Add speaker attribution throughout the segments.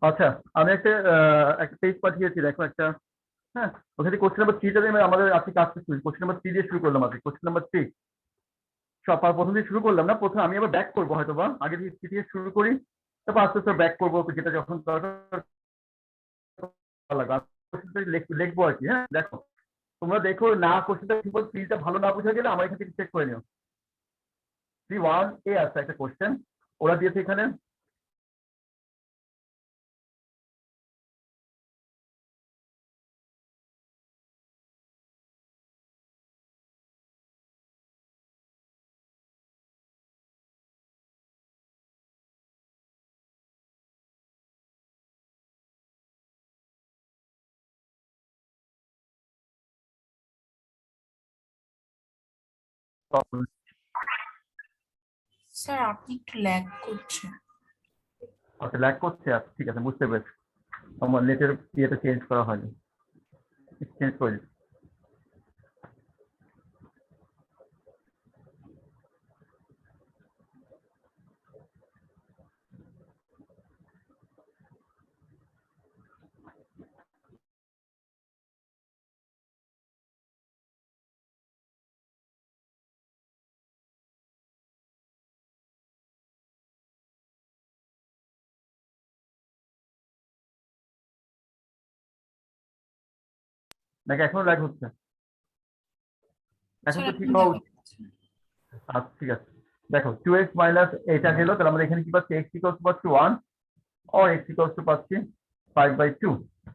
Speaker 1: আচ্ছা, আমি একটা পেজ পাঠিয়েছি, দেখো একটা। হ্যাঁ, ওখানে কোশ্চেন নাম্বার 3 টা আমাদের আজকে কাজটা শুরু, কোশ্চেন নাম্বার 3 দিয়ে শুরু করলাম আজকে, কোশ্চেন নাম্বার 3 সবার প্রথম দিয়ে শুরু করলাম না, প্রথমে আমি আবার ব্যাক করবো হয়তো বা আগে থেকে শুরু করি, তারপর আস্তে আস্তে ব্যাক করবো, যেটা যখন দরকার লিখবো আর কি। হ্যাঁ, দেখো তোমরা দেখো না, কোশ্চেনটা সিম্পল, প্লিজটা ভালো না বোঝা গেলে আমার এখান থেকে চেক করে নিও। 3-1 আছে একটা কোশ্চেন, ওরা দিয়েছে এখানে।
Speaker 2: স্যার আপনি একটু ল্যাগ করছেন।
Speaker 1: আচ্ছা, ল্যাগ করছে, আচ্ছা ঠিক আছে, বুঝতে পেরেছি। আমার নেটের ইয়েটা চেঞ্জ করা হয়নি, চেঞ্জ করে দিচ্ছি। নাকি এখনো ল্যাগ হচ্ছে? এখন
Speaker 2: স্যার
Speaker 1: তো ঠিক
Speaker 2: এখন
Speaker 1: হওয়া
Speaker 2: দেখা
Speaker 1: উচিত।
Speaker 2: যাচ্ছে।
Speaker 1: আচ্ছা ঠিক আছে, দেখো 2x মাইনাস এটা গেল, তাহলে আমরা এখানে কি পাচ্ছি, x ইকুয়ালস পাচ্ছি 1 or x ইকুয়ালস টু পাচ্ছি 5/2।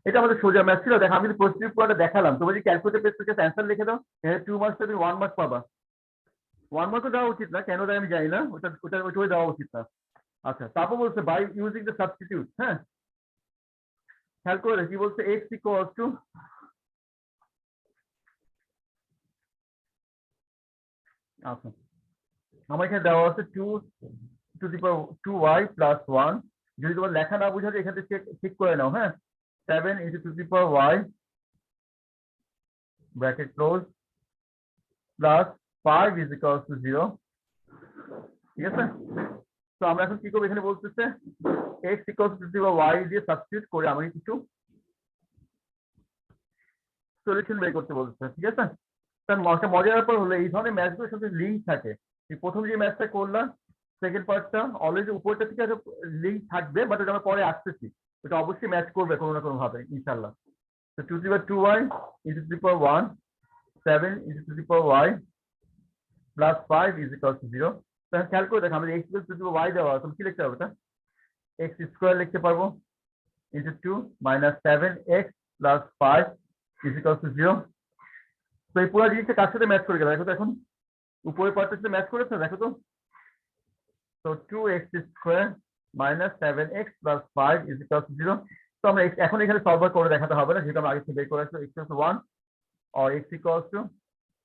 Speaker 1: এটা আমাদের সোজা ম্যাথ ছিল। দেখো আমি কিন্তু প্রসিডিউর পুরোটা দেখালাম, তুমি যদি ক্যালকুলেটর পেজ থেকে অ্যান্সার লিখে দাও, এখানে 2 মার্কস তুমি 1 মার্ক পাবা। 1 মার্কও দেওয়া উচিত না, কেন দেয় আমি জানি না, ওটা দেওয়া উচিত না। আচ্ছা, তারপর বলছে বাই ইউজিং দ্য সাবস্টিটিউট। হ্যাঁ, খেয়াল করে কি বলছে, x ইকুয়ালস টু, আচ্ছা আমার এখানে দেওয়া আছে 2 y প্লাস 1। যদি তোমার লেখা না বুঝা যায় এখান থেকে ঠিক করে নাও। হ্যাঁ, 7 into 2 y bracket close plus 5 is equals to 0। ঠিক আছে, তো আমরা এখন কি করবো, এখানে বলতেছে x equals to y দিয়ে সাবস্টিটিউট করে আমি কিছু সলিউশন বের করতে বলতেছে। ঠিক আছে, তার মজার ব্যাপার হলো এই ধরনের ম্যাথগুলোর সাথে লিঙ্ক থাকে। প্রথম যে ম্যাথটা করলাম, সেকেন্ড পার্টটা অলরেডি উপরটা থেকে লিঙ্ক থাকবে, বাট ওটা আমরা পরে আসতেছি, ওটা অবশ্যই ম্যাচ করবে কোনো না কোনো ভাবে ইনশাল্লাহ। তো 2 2y into 1 7 into 2y plus 5 is equal to 0। তাহলে খেয়াল করে দেখো, আমাদের x equals to y দেওয়া, তুমি কি লিখতে হবে? এটা x স্কোয়ার লিখতে পারবো into 2 minus 7x plus 5 is equal to 0। তো এই পুরো জিনিসটা কার সাথে ম্যাচ করে গেল দেখো তো, এখন উপরের পার্টের সাথে ম্যাচ করেছে দেখো তো। তো 2x square minus 7x plus 5 is equal to 0। তো আমরা এখন এখানে সলভ করে দেখাতে হবে না, যেটা আমরা আগে থেকে বের করে আসলো, x equals to 1 or x equals to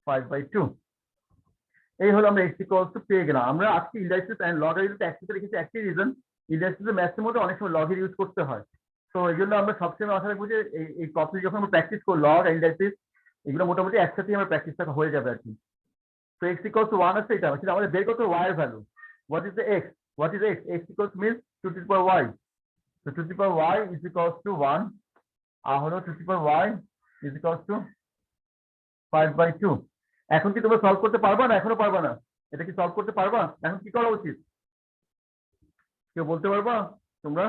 Speaker 1: 5/2। এই হলো আমরা x equals to পেয়ে গেলাম। আমরা আজকে ইন্ডাইসিস এন্ড লগারিদম একসাথে লিখেছি, একটি রিজন ইন্ডাইসিস ম্যাথসের মধ্যে অনেক সময় লগের ইউজ করতে হয়। তো এই জন্য আমরা সবসময় মাথায় রাখবো যে এই টপিক যখন আমরা প্র্যাকটিস করি, লগ ইন্ডাইসিস এগুলো মোটামুটি একসাথেই আমরা প্র্যাকটিসটা হয়ে যাবে আর কি। তো x equals to 1 আছে, এটা কিন্তু আমাদের বের করতে y এর value. What is the x? What is x? X equals means 2 to the power y. So 2 to the power y is equals to 1 আর হলো 2 to the power y is equals to 5/2। এখন কি তোমরা solve করতে পারবা না? এখনো পারবা না? এটা কি সলভ করতে পারবা? এখন কি করা উচিত কেউ বলতে পারবা? তোমরা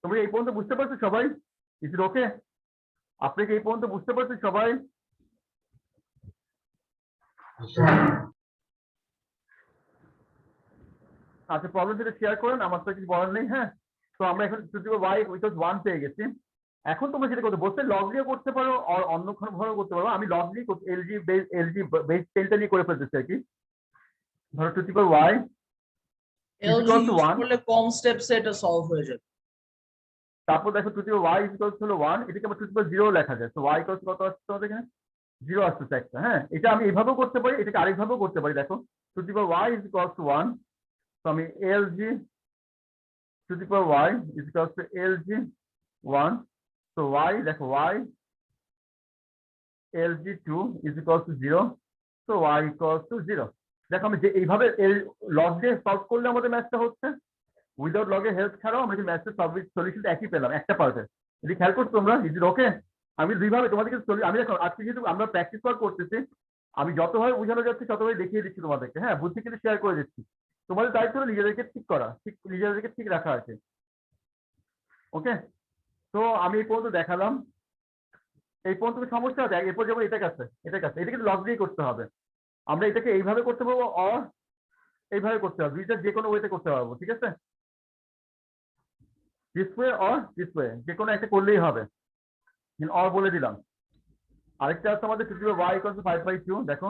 Speaker 1: তোমরা এই পর্যন্ত বুঝতে পারছো সবাই? ইজ ইট ওকে? আপনি কি এই পর্যন্ত বুঝতে পারছো সবাই? আচ্ছা, প্রবলেম সেটা শেয়ার করেন, আমার তো কিছু বলার নেই। হ্যাঁ, তো আমরা এখন y ইকুয়াল 1 পেয়ে গেছি। এখন তোমরা যেটা করতে বলতে লগ দিয়ে করতে পারো আর অন্য কোনো ভাবে করতে পারো। আমি লগ দিয়ে এলজি বেস 10টা নিয়ে করে ফেলতেছি আর কি। ধরো 2 to the power y is
Speaker 3: LG
Speaker 1: equal to
Speaker 3: use
Speaker 1: 1।
Speaker 3: করলে কম স্টেপসে এটা সলভ হয়ে যাবে।
Speaker 1: তারপর দেখো 2 to the power y is equal to 1, এটাকে আবার 2 to the power 0 লেখা যায়। তো y equals to কত আসছে তোমাদের এখানে? 0 আসছে একটা। হ্যাঁ, এটা আমি এইভাবেও করতে পারি, এটাকে আরেকভাবেও করতে পারি। দেখো 2 to the power y is equal to 1, তো আমি lg 2 to the power y is equal to lg 1। তো y দেখো y lg 2 is equal to 0, so y equals to 0। দেখো আমি যে এইভাবে এই লগ দিয়ে সলভ করলে আমাদের ম্যাথটা হচ্ছে, উইদাউট লগের হেল্প ছাড়াও আমরা ম্যাথের সলিউশনটা একই পেলাম একটা পার্টে। যদি খেয়াল করছো তোমরা, ইজ ইট ওকে? আমি দুইভাবে তোমাদেরকে আমি দেখো আজকে যেহেতু আমরা প্র্যাকটিস করতেছি, আমি যতভাবে বোঝানো যাচ্ছে ততভাবে দেখিয়ে দিচ্ছি তোমাদেরকে, হ্যাঁ বুদ্ধি কিন্তু শেয়ার করে দিচ্ছি। তোমাদের দায়িত্ব হলো নিজেদেরকে ঠিক করা, ঠিক নিজেদেরকে ঠিক রাখা আছে। ওকে, তো আমি এই পর্যন্ত দেখালাম, এই পর্যন্ত সমস্যা আছে। এরপর যাবো এটা কাছে, এটা কিন্তু লগ দিয়ে করতে হবে। আমরা এটাকে এইভাবে করতে পারবো, অর এইভাবে করতে হবে, দুইটা যে কোনো ওয়েতে করতে পারবো, ঠিক আছে? This way or this way, যে কোনো একটা করলেই হবে, অর বলে দিলাম। আরেকটা আছে আমাদের 2 to the y equals to 5/2, দেখো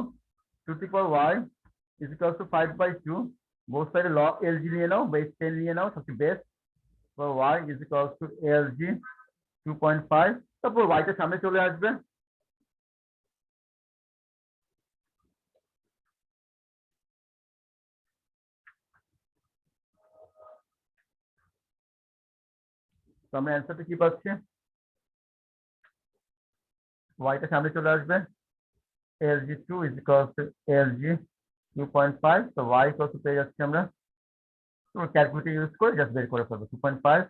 Speaker 1: 2 to the power y is equals to 5/2, both সাইডে log LG নিয়ে নাও, বেস 10 নিয়ে নাও, সবচেয়ে best. y is equals to LG 2.5, তারপর y টা সামনে চলে আসবে, তো আমরা অ্যান্সারটা কি পাচ্ছি, y টা সামনে চলে আসবে, LG2 is equals to LG 2.5, তো y equals to পেয়ে যাচ্ছি আমরা, ক্যালকুলেটর ইউজ করে জাস্ট বের করে ফেলবো 2.5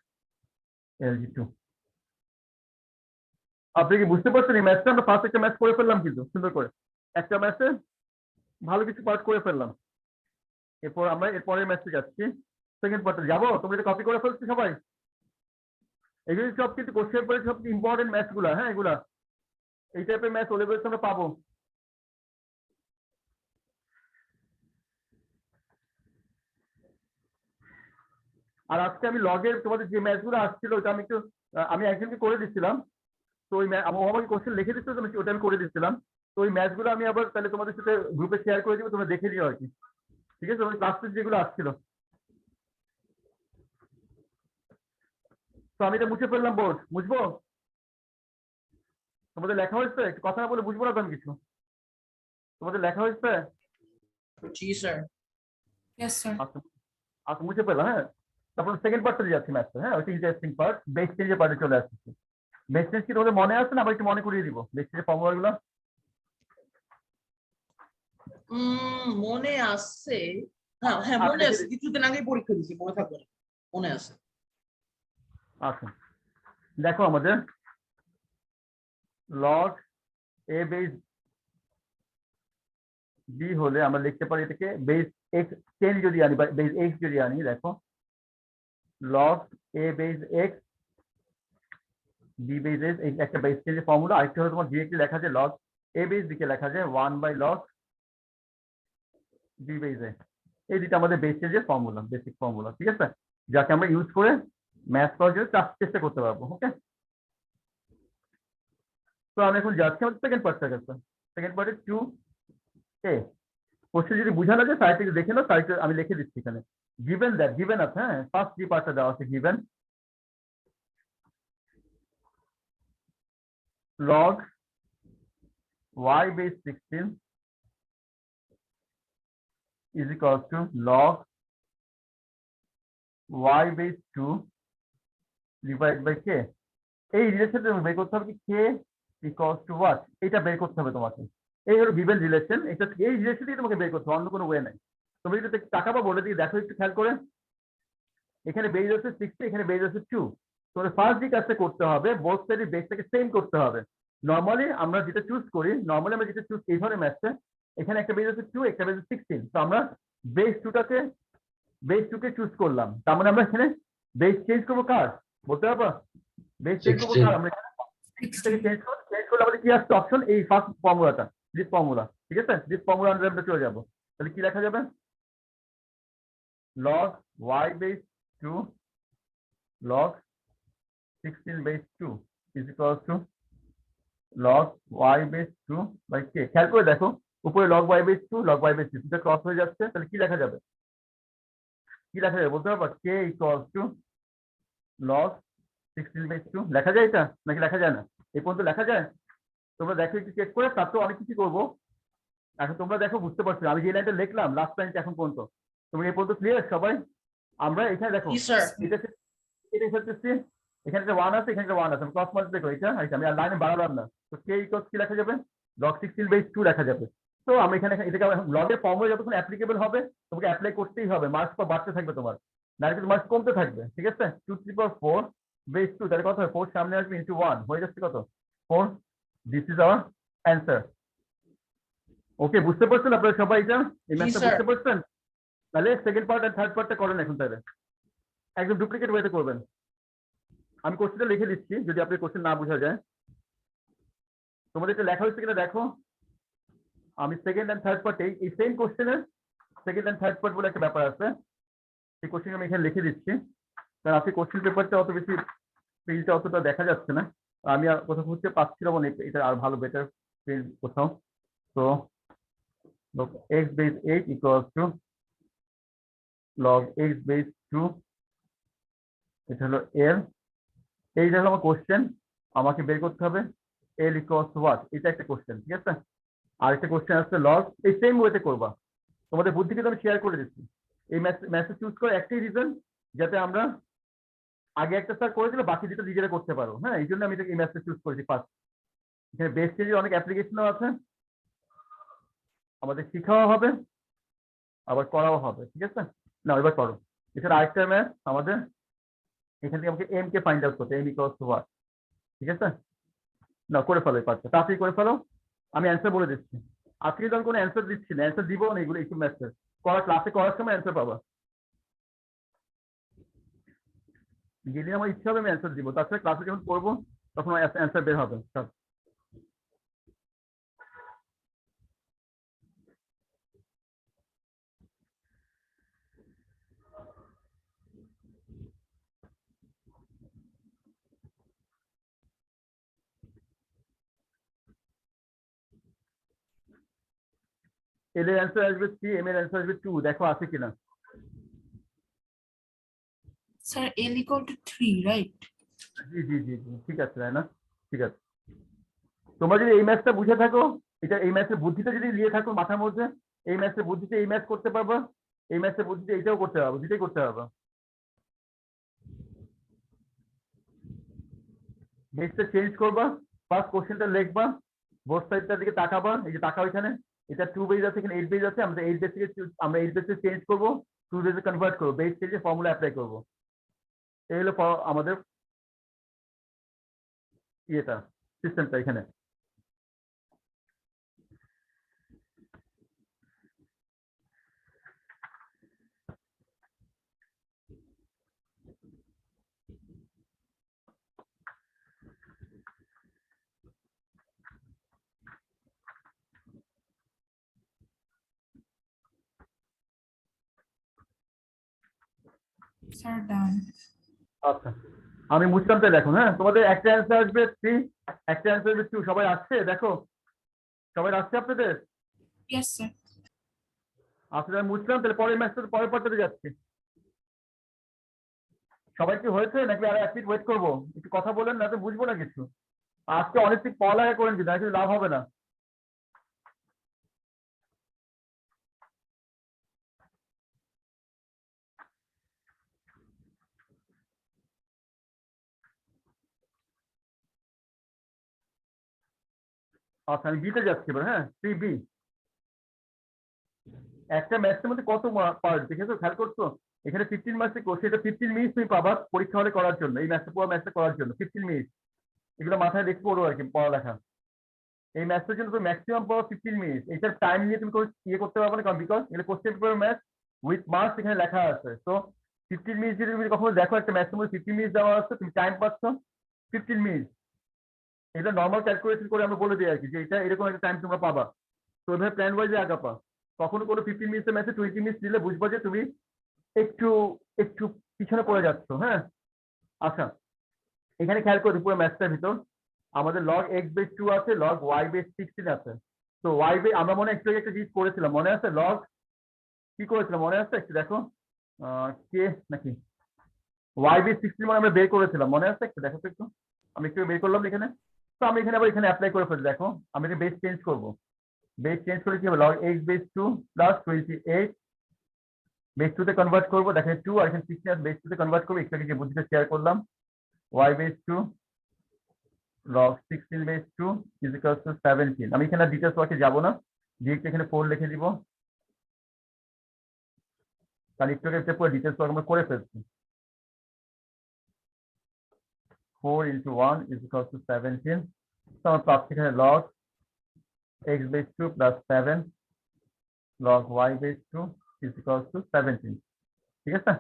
Speaker 1: LG2। আপনি কি বুঝতে পারছেন এই ম্যাথটা? আমরা ফার্স্ট একটা ম্যাথ করে ফেললাম কিন্তু সুন্দর করে, একটা ম্যাথে ভালো কিছু পার্ট করে ফেললাম। এরপর আমরা এরপরের ম্যাথে যাচ্ছি, সেকেন্ড পার্টে যাবো। তোমরা এটা কপি করে ফেলছো সবাই? এগুলো সব কিন্তু কোশ্চেন পরে সব ইম্পর্টেন্ট ম্যাথ গুলা, হ্যাঁ এগুলা এই টাইপের ম্যাথ ও লেভেলস আমরা পাবো। আর আজকে আমি লগের তোমাদের যে ম্যাথ গুলো আসছিল ওটা আমি একটু আমি একজনকে করে দিচ্ছিলাম, তো ওই আমাকে কোশ্চেন লিখে দিচ্ছিল, ওটা আমি করে দিচ্ছিলাম। তো ওই ম্যাথ গুলো আমি আবার তাহলে তোমাদের সাথে গ্রুপে শেয়ার করে দিব, তোমরা দেখে দিও আর কি, ঠিক আছে? ক্লাস টেস্ট যেগুলো আসছিল, তো আমি এটা মুছে ফেললাম, বোর্ড মুছবো? তোমাদের লেখা হয়েছে? একটু কথা না বলে বুঝবো না তো আমি কিছু। তোমাদের লেখা হয়েছে?
Speaker 3: জি স্যার।
Speaker 2: Yes, sir.
Speaker 1: আচ্ছা আচ্ছা, মুছে ফেললাম, হ্যাঁ। তারপর সেকেন্ড পার্টে যাচ্ছি ম্যাথটা, হ্যাঁ ওইটা ইন্টারেস্টিং পার্ট, বেস চেঞ্জের পার্টে চলে আসছে। বেস চেঞ্জ কি তোমাদের মনে আছে না? আবার একটু মনে করিয়ে দিব বেস চেঞ্জের ফর্মুলা গুলো।
Speaker 3: মনে আছে, হ্যাঁ হ্যাঁ মনে আছে, কিছুদিন আগেই পরীক্ষা দিয়েছি, মনে থাকবে না, মনে আছে।
Speaker 1: আচ্ছা দেখো আমাদের লগ এ বেস বি হলে আমরা লিখতে পারি এটাকে বেস এক্স 10 যদি আনি বা বেস এক্স যদি আনি, দেখো log a base x b base x, একটা বেস চেঞ্জের ফর্মুলা। আরেকটা হলো তোমার ডিরেক্টলি লেখা যায় লগ এ বেস বি কে লেখা যায় 1/log বি বেস এ। এই দুটো আমাদের বেস চেঞ্জের ফর্মুলা, বেসিক ফর্মুলা, ঠিক আছে? যাকে আমরা ইউজ করে ম্যাথ করার জন্য চেষ্টা করতে পারবো। ওকে, তো আমি এখন যাচ্ছি আমাদের সেকেন্ড পার্টটা কাছে। সেকেন্ড পার্টে 2a কোশ্চেন যদি বোঝা লাগে সাইটে দেখে নাও, সাইটে আমি লিখে দিচ্ছি এখানে গিভেন দ্যাট, গিভেন আছে, হ্যাঁ ফার্স্ট যে পার্টটা দেওয়া আছে given log y base 16 is equals to log y base 2 divided by k। এই রিলেশনটা তুমি বের করতে হবে কি k equals to what, এটা বের করতে হবে তোমাকে। এই হলো গিভেন রিলেশন, এটা এই রিলেশনটাই তোমাকে বের করতে হবে, অন্য কোনো ওয়ে নাই। তুমি যদি টাকাটা বলে দিই, দেখো একটু খেয়াল করে, এখানে বেস আছে 60, এখানে বেস আছে 2। তোমাদের ফার্স্ট যে কাজটা করতে হবে, বোথ সাইডের বেসটাকে সেম করতে হবে। নরমালি আমরা যেটা চুজ করি, এই ধরনের ম্যাথে এখানে একটা বেস আছে 2, একটা বেস আছে 16, তো আমরা বেস 2কে চুজ করলাম, তার মানে আমরা এখানে বেস চেঞ্জ করবো কার বলতে পারবা? বেস চেঞ্জ করবো কার? আমরা চেঞ্জ করলে আমাদের কি আসছে অপশন, এই ফার্স্ট ফর্মুলাটা, দিস ফর্মুলা, ঠিক আছে? দিস ফর্মুলা আন্ডারে আমরা চলে যাবো। তাহলে কি লেখা যাবে? log y base 2 log 16 base 2 is equals to log y base 2 by k। খেয়াল করে দেখো উপরে log y base 2 log y base 2 এটা ক্রস হয়ে যাচ্ছে, তাহলে কি লেখা যাবে? কি লেখা যাবে বলতে পারবা? k equals to log 16 base 2 লেখা যায় এটা নাকি লেখা যায় না? এই পর্যন্ত লেখা যায়? তোমরা দেখো একটু চেক করে, তারপর অনেক কিছু করবো। এখন তোমরা দেখো বুঝতে পারছো আমি যে লাইনটা লিখলাম লাস্ট লাইনটা এখন পর্যন্ত, তোমরা এই পর্যন্ত ক্লিয়ার সবাই? আমরা এখানে দেখো
Speaker 3: জি স্যার।
Speaker 1: এটা হচ্ছে এখানে একটা 1 আছে, এখানে একটা 1 আছে, আমি ক্রস মাল্টিপ্লাই করি, এটা আমি আর লাইনে বাড়ালাম না। তো k ইকুয়ালস কি লেখা যাবে? log 16 base 2 লেখা যাবে। তো আমি এখানে এটাকে লগের ফর্মুলা যতক্ষণ অ্যাপ্লিকেবল হবে তোমাকে অ্যাপ্লাই করতেই হবে, মার্কস তো বাড়তে থাকবে তোমার, না কিন্তু মার্কস কমতে থাকবে। ঠিক আছে, 2^4 বেস 2 তাহলে কত হয় 4 সামনে আসবে ইনটু 1 হয়ে যাচ্ছে কত 4। This is our answer. Okay, বুঝতে পারছেন আপনারা সবাই এটা? এই
Speaker 3: জি
Speaker 1: ম্যাথটা
Speaker 3: স্যার।
Speaker 1: বুঝতে পারছেন? তাহলে সেকেন্ড পার্ট আর থার্ড পার্টটা করেন এখন, তাহলে একদম ডুপ্লিকেট ওয়েতে করবেন। আমি কোশ্চেনটা লিখে দিচ্ছি যদি আপনার কোশ্চেন না বোঝা যায়। তোমাদের এটা লেখা হয়েছে কিনা দেখো। আমি সেকেন্ড এন্ড থার্ড পার্টে এই সেম কোশ্চেনের সেকেন্ড এন্ড থার্ড পার্ট বলে একটা ব্যাপার আছে, সেই কোশ্চেন আমি এখানে লিখে দিচ্ছি। কারণ আপনি কোশ্চেন পেপারটা অত বেশি পেজটা অতটা দেখা যাচ্ছে না, আমি আর কোথাও খুঁজতে পাচ্ছিলাম না এটা আর ভালো বেটার পেজ কোথাও। তো log x base 8 equals to log x base 2, এটা হলো l, এইটা হলো আমার কোশ্চেন, আমাকে বের করতে হবে l equals to what, এটা একটা কোশ্চেন। ঠিক আছে, আর একটা কোশ্চেন আছে log, এই সেম ওয়েতে করবা, তোমাদের বুদ্ধিকে তো আমি শেয়ার করে দিচ্ছি। এই ম্যাথটা চুজ করার একটাই রিজন, যাতে আমরা আগে একটা স্যার করে দিলে বাকি দুটো নিজেরা করতে পারো। হ্যাঁ, এই জন্য আমি এই ম্যাথটা চুজ করেছি ফার্স্ট। এখানে বেস চেঞ্জের অনেক অ্যাপ্লিকেশনও আছে, আমাদের শেখাও হবে আবার করাও হবে। ঠিক আছে, না এবার করো। এছাড়া আরেকটা ম্যাথ আমাদের এখান থেকে আমাকে এম কে ফাইন্ড আউট করতে, এম ইকুয়ালস টু হোয়াট। ঠিক আছে, না করে ফেলো এই পার্টটা, তাড়াতাড়ি করে ফেলো, আমি অ্যান্সার বলে দিচ্ছি। আজকে কিন্তু আমি কোনো অ্যান্সার দিচ্ছি না, অ্যান্সার দিব না, এগুলো একটু ম্যাথের করার ক্লাসে করার সময় অ্যান্সার পাবা। যেদিন আমার ইচ্ছা হবে আমি অ্যান্সার দিব, তাছাড়া ক্লাসে যখন করবো তখন অ্যান্সার বের হবে সব। এল এর অ্যান্সার আসবে 3, এম এর অ্যান্সার আসবে 2, দেখো আছে কিনা।
Speaker 2: Sir l equal to 3 right?
Speaker 1: জি জি জি জি, ঠিক আছে তাই না, ঠিক আছে। তোমরা যদি এই ম্যাথটা বুঝে থাকো, এটা এই ম্যাথের বুদ্ধিটা যদি নিয়ে থাকো মাথার মধ্যে, এই ম্যাথের বুদ্ধিতে এই ম্যাথ করতে পারবা, এই ম্যাথের বুদ্ধিতে এইটাও করতে পারবো, দুটাই করতে পারবা। বেসটা চেঞ্জ করবা, ফার্স্ট কোশ্চেনটা লিখবা, বোথ সাইডটার দিকে তাকাবা, এই যে তাকাও এখানে, এটা 2 বেজ আছে, এখানে 8 বেজ আছে, আমরা 8 বেজ থেকে আমরা 8 বেজে চেঞ্জ করবো, 2 বেজে কনভার্ট করবো, বেস চেঞ্জে ফর্মুলা অ্যাপ্লাই করবো। এই হলো আমাদের ইয়েটা, সিস্টেমটা এখানে।
Speaker 2: স্যার ডান।
Speaker 1: আচ্ছা, আমি মুছলাম তাই দেখো। হ্যাঁ, তোমাদের একটা অ্যান্সার আসবে 3, একটা অ্যান্সার আসবে 2, সবাই আসছে দেখো, সবাই আসছে আপনাদের?
Speaker 2: Yes sir.
Speaker 1: আসলে আমি মুছলাম, তাহলে পরের ম্যাচটা পরের পার্টটাতে যাচ্ছি। সবাই কি হয়েছে নাকি আর এক মিনিট ওয়েট করবো? একটু কথা বলেন, না তো বুঝবো না কিছু। আজকে অনেক পড়ালেখা করেন কিন্তু কিছু লাভ হবে না। আচ্ছা, আমি বিতে যাচ্ছি এবার। হ্যাঁ, 3B। একটা ম্যাথের মধ্যে কত পার্ট দেখেছো, খেয়াল করছো? এখানে 15 মার্কসের কোর্স, এটা 15 মিনিট তুমি পাবা পরীক্ষা হলে করার জন্য, এই ম্যাথটা পুরো ম্যাথটা করার জন্য 15 মিনিট। এগুলো মাথায় রেখে পড়ো আর কি পড়ালেখা। এই ম্যাথটার জন্য তুমি ম্যাক্সিমাম পাবো 15 মিনিট, এইটার টাইম নিয়ে তুমি ইয়ে করতে পারবে না, কারণ বিকজ এটা question paper math with marks এখানে লেখা আছে। তো 15 মিনিট যদি তুমি কখনো দেখো একটা ম্যাথের মধ্যে 15 মিনিট দেওয়া আছে, তুমি টাইম পাচ্ছ 15 মিনিট। এটা নর্মাল ক্যালকুলেশন করে আমরা বলে দিই আর কি, যে এটা এরকম একটা টাইম তোমরা পাবা। তো এভাবে প্ল্যান ওয়াইজে আগাপা। কখনো কোনো 15 মিনিটের ম্যাচে 20 মিনিট দিলে বুঝবো যে তুমি একটু একটু পিছনে পড়ে যাচ্ছ। হ্যাঁ, আচ্ছা, এখানে খেয়াল করি পুরো ম্যাথটার ভিতর আমাদের log x বেস 2 আছে, log y বেস 16 আছে। তো y বেস আমরা মনে একটু আগে একটা জিনিস করেছিলাম, মনে আছে? log কি করেছিলাম মনে আছে? একটু দেখো, কে নাকি y বেস 16 মানে আমরা বের করেছিলাম, মনে আছে? একটু দেখো তো একটু, আমি একটু বের করলাম এখানে। তো আমি এখানে আবার এখানে অ্যাপ্লাই করে ফেলি, দেখো আমি এটা বেস চেঞ্জ করবো, বেস চেঞ্জ করে কি হবে log x base 2 plus 28 base 2 তে কনভার্ট করবো, দেখেন 2 আর এখানে 16 বেস 2 তে কনভার্ট করবো, একটু আগে যে বুদ্ধিটা শেয়ার করলাম, y base 2 log 16 base 2 is equals to 17। আমি এখানে ডিটেলস ওয়ার্কে যাব না, ডিরেক্ট এখানে 4 লিখে দিব, কারণ একটু আগে পুরো ডিটেলস আমরা করে ফেলছি। 4 into 1 is equal to 17, তো আমরা পাচ্ছি এখানে log x base 2 plus 7 log y base 2 is equal to 17। ঠিক আছে,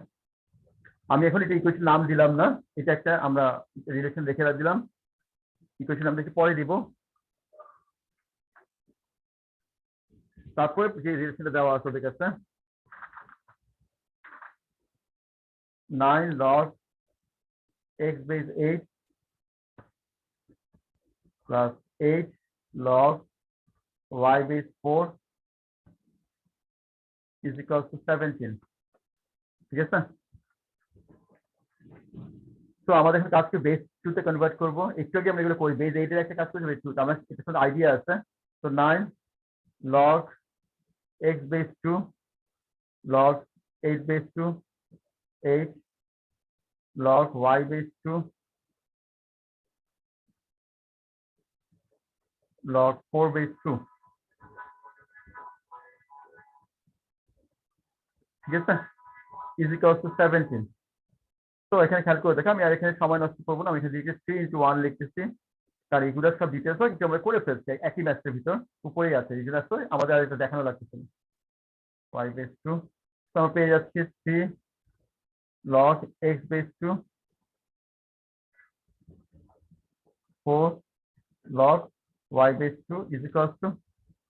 Speaker 1: আমি এখন এটা ইকুয়েশন নাম দিলাম না, এটা একটা আমরা রিলেশন রেখে দিলাম, ইকুয়েশন আমরা একটু পরে দিব। তারপরে যে রিলেশনটা দেওয়া আছে ওদের কাছে 9 log x base 8 plus 8 log y base 4 is equal to 17। ঠিক আছে, তো আমাদের এখন কাজকে বেস 2 তে কনভার্ট করব। একটু আগে আমরা এগুলো করি, বেস 8 এর একটা কাজ করি, বেস 2 তে আমার এটা একটা আইডিয়া আছে। তো 9 log x base 2 log 8 base 2 8 log y base 2 log 4 base 2। ঠিক আছে, is equal to 17। তো এখানে খেয়াল করে দেখো, আমি আর এখানে সময় নষ্ট করবো না, আমি এখানে লিখেছি 3 into 1 লিখতেছি, কারণ এগুলোর সব ডিটেলস হয় কিন্তু আমরা করে ফেলছি একই ম্যাথের ভিতর, উপরেই আছে এই জন্য আমাদের আর এটা দেখানো লাগতেছে না। y base 2, তো আমরা পেয়ে যাচ্ছি 3 log x base 2 4 log y base 2 is equal to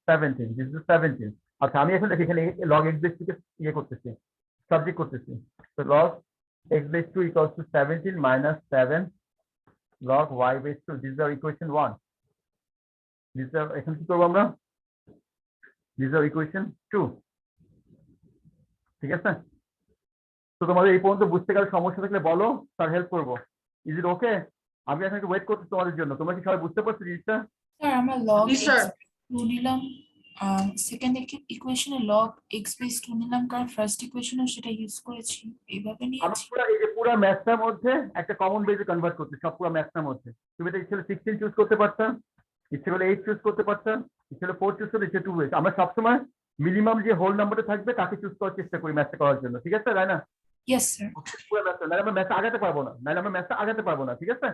Speaker 1: 17। this is 17। আচ্ছা, আমি এখন দেখি এখানে log x base 2 কে ইয়ে করতেছি, সাবজেক্ট করতেছি। তো log x base 2 equals to 17 minus 7 log y base 2, this is our equation 1। this is our, এখন কি করব আমরা, this is our equation 2। ঠিক আছে, তো তোমাদের এই পর্যন্ত বুঝতে গেলে সমস্যা থাকলে বলো, তার হেল্প করবো। ইজ ইট ওকে? আমি এখন একটু ওয়েট করছি তোমাদের জন্য। তোমরা কি সবাই বুঝতে পারছো জিনিসটা?
Speaker 2: স্যার আমরা log
Speaker 3: জি,
Speaker 2: x
Speaker 3: স্যার।
Speaker 2: 2 নিলাম, সেকেন্ড ইকুয়েশনে log x base 2 নিলাম, কারণ ফার্স্ট ইকুয়েশনে সেটা ইউজ করেছি, এইভাবে
Speaker 1: আমি
Speaker 2: নিয়েছি।
Speaker 1: পুরো এই যে পুরো ম্যাথটার মধ্যে একটা কমন বেসে কনভার্ট করছি, সব পুরো ম্যাথটার মধ্যে। তুমি এটা ইচ্ছে হলে 16 চুজ করতে পারতা, ইচ্ছে হলে 8 চুজ করতে পারতা, ইচ্ছে হলে 4 চুজ করতে, ইচ্ছে 2 বেস। আমরা সবসময় মিনিমাম যে হোল নাম্বারটা থাকবে তাকে চুজ করার চেষ্টা করি ম্যাথটা করার জন্য। ঠিক আছে, তাই না?
Speaker 2: Yes sir.
Speaker 1: পুরো ম্যাথটা, নাহলে আমরা ম্যাথটা আগাতে পারবো না, নাহলে আমরা ম্যাথটা আগাতে পারবো না। ঠিক আছে,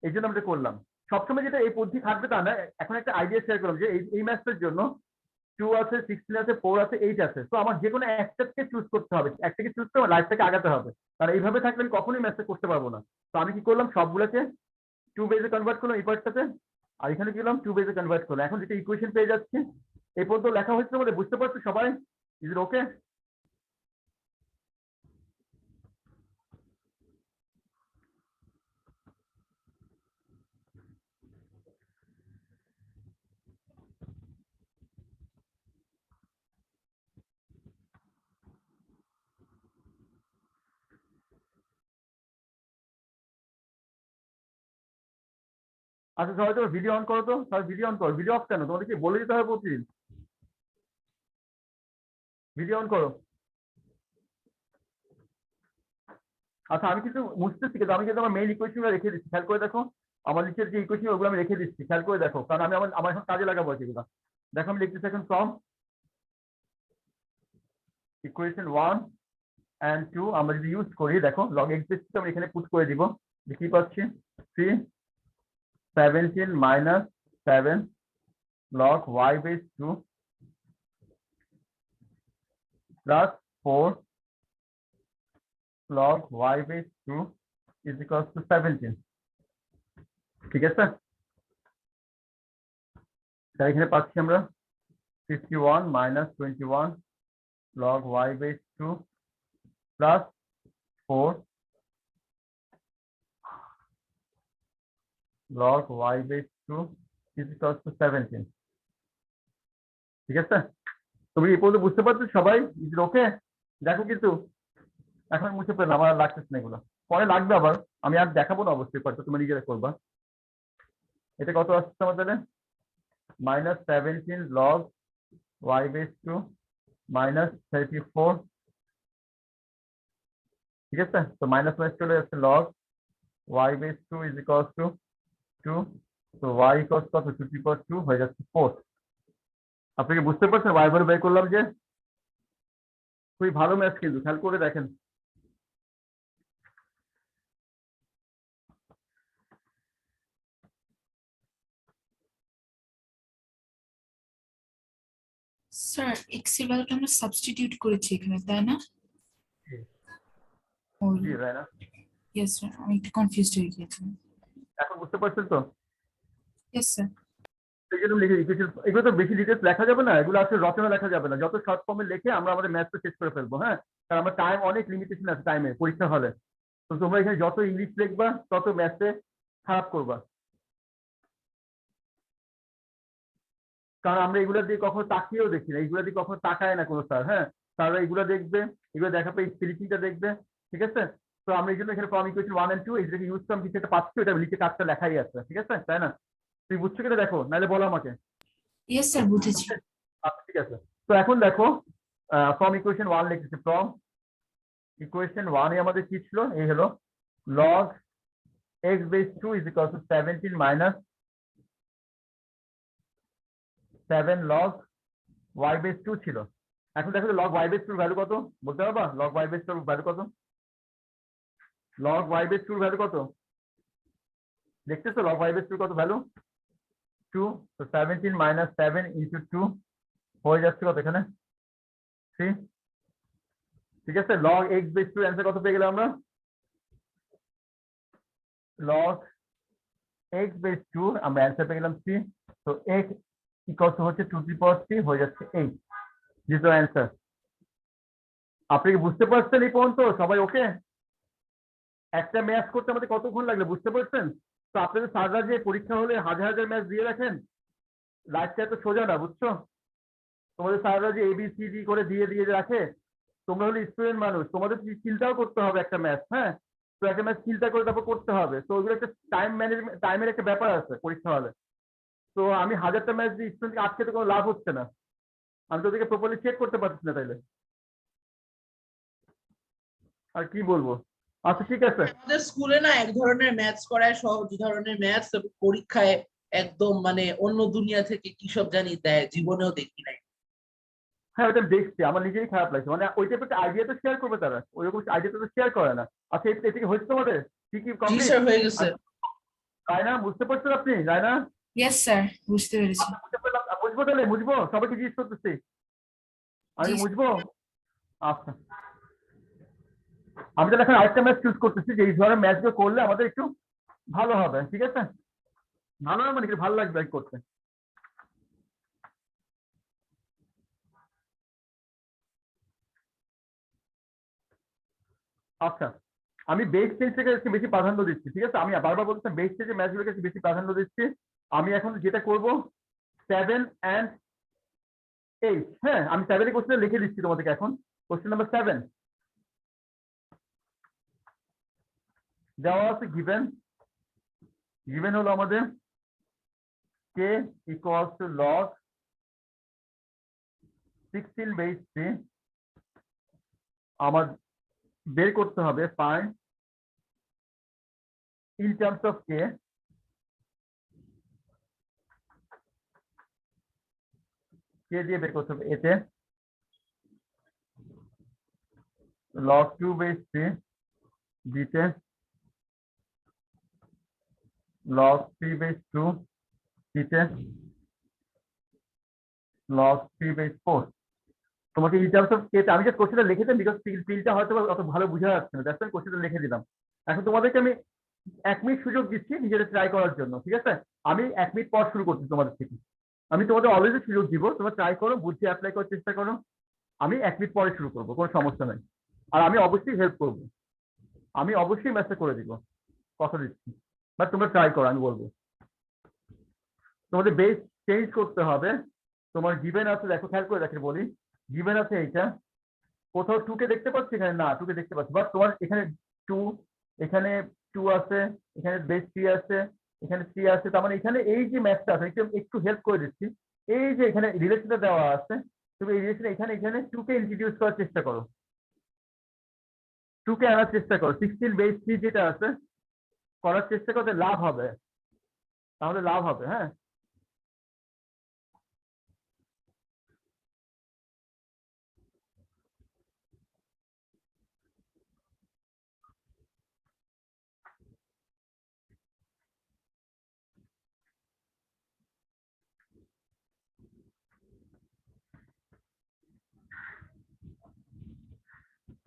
Speaker 1: এই জন্য আমরা করলাম। সবসময় যেটা এই পদ্ধতি থাকবে তা না, এখন একটা আইডিয়া শেয়ার করলাম যে এই ম্যাথটার জন্য 2 আছে, 16 আছে, 4 আছে, 8 আছে। তো আমার যে কোনো একটাকে চুজ করতে হবে, একটাকে চুজ করে আমার লাইফটাকে আগাতে হবে, কারণ এইভাবে থাকলে আমি কখনোই ম্যাথটা করতে পারবো না। তো আমি কি করলাম, সবগুলোকে 2 বেজে কনভার্ট করলাম এই পার্টটাতে, আর এখানে কি করলাম 2 বেজে কনভার্ট করলাম। এখন যেটা ইকুয়েশন পেয়ে যাচ্ছি, এই পর্যন্ত লেখা হয়েছে বলে বুঝতে পারছো সবাই? ইজ ইট ওকে? আচ্ছা, সবাই তোমার ভিডিও অন করো তো, সবাই ভিডিও অন করো। ভিডিও অফ কেন? তোমাদের কি বলে দিতে হবে প্রতিদিন? ভিডিও অন করো। আচ্ছা, আমি কিন্তু বুঝতেছি, কিন্তু আমি কিন্তু আমার মেইন ইকুয়েশনগুলো রেখে দিচ্ছি, খেয়াল করে দেখো। আমার নিচের যে ইকুয়েশন ওগুলো আমি রেখে দিচ্ছি, খেয়াল করে দেখো, কারণ আমি আমার এখন কাজে লাগাবো সেগুলো। দেখো আমি লিখতেছি এখন ফ্রম ইকুয়েশন 1 and 2 আমরা যদি ইউজ করি, দেখো লগ এক্স বেস আমরা এখানে পুট করে দিব, যে কি পাচ্ছি 3 17 minus 7 log y base 2 plus 4 log y base 2 is equals to 17। ঠিক আছে, তাই এখানে পাচ্ছি আমরা 51 minus 21 log y base 2 plus 4 log y base 2 is equals to 17। ঠিক আছে, তুমি এই পর্যন্ত বুঝতে পারছো সবাই? Is okay? দেখো কিন্তু এখন মুছে ফেললাম, আমার আর লাগতেছে না এগুলো, পরে লাগবে আবার, আমি আর দেখাবো না অবশ্যই, পরে তুমি নিজেরা করবা। এটা কত আসছে আমাদের? -17 log y base 2 -34। ঠিক আছে, তো মাইনাস মাইনাস চলে যাচ্ছে, log y base 2 is equals to 2, তো y equals কত 2 to the power 2 হয়ে যাচ্ছে 4। আপনি কি বুঝতে পারছেন ওয়াইভার বের করলাম যে? খুবই ভালো ম্যাথ কিন্তু খেয়াল করে দেখেন।
Speaker 2: স্যার এক্স এর ভ্যালুটা আমরা সাবস্টিটিউট করেছি এখানে, তাই না?
Speaker 1: জি রায়না,
Speaker 2: ইয়েস স্যার, আমি একটু কনফিউজড হয়ে গিয়েছিলাম।
Speaker 1: এখন বুঝতে পারছেন তো?
Speaker 2: Yes sir.
Speaker 1: এগুলো লিখে ইকুয়েশন, এগুলো তো বেশি ডিটেলস লেখা যাবে না, এগুলো আসলে রচনা লেখা যাবে না, যত শর্ট ফর্মে লিখে আমরা আমাদের ম্যাথটা শেষ করে ফেলবো। হ্যাঁ, কারণ আমার টাইম অনেক লিমিটেশন আছে টাইমে পরীক্ষা হলে। তো তোমরা এখানে যত ইংলিশ লিখবা তত ম্যাথে খারাপ করবা, কারণ আমরা এগুলো দিয়ে কখনো তাকিয়েও দেখি না, এগুলো দিয়ে কখনো তাকায় না কোনো স্যার। হ্যাঁ, তারা এগুলো দেখবে, এগুলো দেখা পরে স্পিরিটিংটা দেখবে, ঠিক আছে? তো আমরা এই জন্য এখানে ফর্ম ইকুয়েশন 1 and 2 এটাকে ইউজ করলাম, কিছু একটা পাচ্ছি, ওটা নিচে কাজটা লেখাই আছে, ঠিক আছে তাই না? তুই বুঝছো কিনা দেখো, নাহলে বলো আমাকে।
Speaker 2: ইয়েস স্যার, বুঝেছি।
Speaker 1: আচ্ছা ঠিক আছে। তো এখন দেখো ফর্ম ইকুয়েশন 1 লিখেছি। ফর্ম ইকুয়েশন 1 এ আমাদের কি ছিল? এই হলো log x base 2 is equal to 17 minus 7 log y base 2 ছিল। এখন দেখো log y base 2 ভ্যালু কত বলতে পারবা? log y base 2 ভ্যালু কত? log y base 2 ভ্যালু কত দেখতেছো? log y base 2 কত ভ্যালু? 2। তো 17 minus 7 into 2 হয়ে যাচ্ছে কত এখানে? 3। ঠিক আছে, log x base 2 অ্যান্সার কত পেয়ে গেলাম আমরা? log x base 2 আমরা অ্যান্সার পেয়ে গেলাম 3। তো x ইকুয়াল টু হচ্ছে 2 to the power 3 হয়ে যাচ্ছে 8। This answer. আপনি কি বুঝতে পারছেন এই পর্যন্ত? সবাই ওকে? একটা ম্যাচ করতে আমাদের কতক্ষণ লাগলো বুঝতে পারছেন? তো আপনাদের স্যাররা যে পরীক্ষা হলে হাজার হাজার ম্যাচ দিয়ে রাখেন, লাইফটা এত সোজা না, বুঝছো? তোমাদের স্যাররা যে ABCD করে দিয়ে দিয়ে রাখে, তোমরা হলে স্টুডেন্ট মানুষ, তোমাদের চিন্তাও করতে হবে একটা ম্যাচ। হ্যাঁ, তো একটা ম্যাচ চিন্তা করে তারপর করতে হবে, তো ওইগুলো একটা টাইম ম্যানেজমেন্ট, টাইমের একটা ব্যাপার আছে পরীক্ষা হলে। তো আমি হাজারটা ম্যাচ দিয়ে স্টুডেন্টকে আজকে তো কোনো লাভ হচ্ছে না, আমি তো ওদেরকে প্রপারলি চেক করতে পারছি না, তাইলে আর কি বলবো? আচ্ছা ঠিক আছে।
Speaker 3: আমাদের স্কুলে না এক ধরনের ম্যাথস করায়, সহজ ধরনের ম্যাথস, পরীক্ষায় একদম মানে অন্য দুনিয়া থেকে কি সব জানি দেয়, জীবনেও দেখি নাই।
Speaker 1: হ্যাঁ, ওটা দেখছি, আমার নিজেরই খারাপ লাগছে, মানে ওই টাইপের একটা আইডিয়া তো শেয়ার করবে তারা, ওইরকম আইডিয়া তো শেয়ার করে না। আচ্ছা এটা কি হচ্ছে তোমাদের? কি কি
Speaker 3: জি
Speaker 1: কমপ্লিট?
Speaker 3: স্যার, হয়ে গেছে।
Speaker 1: তাই না? বুঝতে পারছেন আপনি? তাই না?
Speaker 2: ইয়েস স্যার, বুঝতে পেরেছি।
Speaker 1: বুঝতে পারলাম, বুঝবো তাহলে, বুঝবো, সবাইকে জিজ্ঞেস করতেছি, আমি
Speaker 2: জি
Speaker 1: বুঝবো। আচ্ছা, আমি তাহলে এখন আরেকটা ম্যাচ চুজ করতেছি যে এই ধরনের ম্যাচগুলো করলে আমাদের একটু ভালো হবে, ঠিক আছে? ভালো হবে মানে কি, ভালো লাগবে আর কি করতে। আচ্ছা, আমি বেস স্টেজটাকে একটু বেশি প্রাধান্য দিচ্ছি, ঠিক আছে? আমি বারবার বলছিলাম বেস স্টেজের ম্যাচগুলোকে একটু বেশি প্রাধান্য দিচ্ছি। আমি এখন যেটা করব 7 and 8। হ্যাঁ, আমি 7 কোশ্চেন লিখে দিচ্ছি তোমাদেরকে এখন। কোশ্চেন নাম্বার 7 দেওয়া আছে, গিভেন গিভেন হলো আমাদের k equals to log 16 base 3। আমার বের করতে হবে find in terms of k, দিয়ে বের করতে হবে এতে log 2 base 3, দিতে log 3 base 2, দিতে log 3 base 4। তোমাকে in terms of k তে আমি যে কোশ্চেনটা লিখে দিলাম, বিকজ ফিলটা হয়তো অত ভালো বোঝা যাচ্ছে না, দ্যাটস কোশ্চেনটা লিখে দিলাম। এখন তোমাদেরকে আমি 1 মিনিট সুযোগ দিচ্ছি নিজেদের ট্রাই করার জন্য, ঠিক আছে? আমি 1 মিনিট পর শুরু করছি তোমাদের থেকে। আমি তোমাদের অলরেডি সুযোগ দিব, তোমরা ট্রাই করো, বুঝে অ্যাপ্লাই করার চেষ্টা করো। আমি 1 মিনিট পরে শুরু করবো, কোনো সমস্যা নাই। আর আমি অবশ্যই হেল্প করবো, আমি অবশ্যই ম্যাসেজ করে দিব, কথা দিচ্ছি। বাট তোমরা ট্রাই করো, আমি বলবো। তোমাদের বেস চেঞ্জ করতে হবে। তোমার গিভেন আছে, দেখো খেয়াল করে দেখে বলি, গিভেন আছে এইটা, কোথাও 2 কে দেখতে পাচ্ছি? এখানে না, 2 কে দেখতে পাচ্ছি, বাট তোমার এখানে 2, এখানে 2 আছে, এখানে বেস 3 আছে, এখানে 3 আছে, তার মানে এখানে এই যে ম্যাথটা আছে, একটু হেল্প করে দিচ্ছি। এই যে এখানে রিলেশনটা দেওয়া আছে, তুমি এই রিলেশন এখানে এখানে 2 কে ইন্ট্রোডিউস করার চেষ্টা করো, 2 কে আনার চেষ্টা করো। 16 বেস 3 যেটা আছে করার চেষ্টা করতে লাভ হবে, তাহলে লাভ হবে। হ্যাঁ,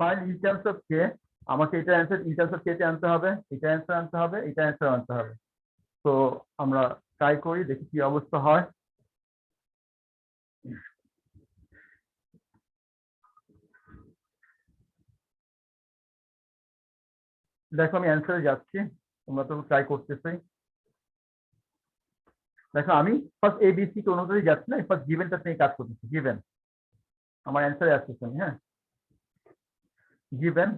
Speaker 1: ফাইন্ড ইন টার্মস অফ কে, আমাকে এটা অ্যান্সার ইন টার্মস অফ কে তে আনতে হবে, এটা অ্যান্সার আনতে হবে, এটা অ্যান্সার আনতে হবে। তো আমরা ট্রাই করি, দেখি কি অবস্থা হয়। দেখো আমি অ্যান্সারে যাচ্ছি, তোমরা তো ট্রাই করতেছি। দেখো আমি ফার্স্ট এবিসি কোনোটাই যাচ্ছি না, ফার্স্ট গিভেনটা নিয়ে কাজ করতেছি। গিভেন আমার অ্যান্সারে আসতেছে আমি, হ্যাঁ। given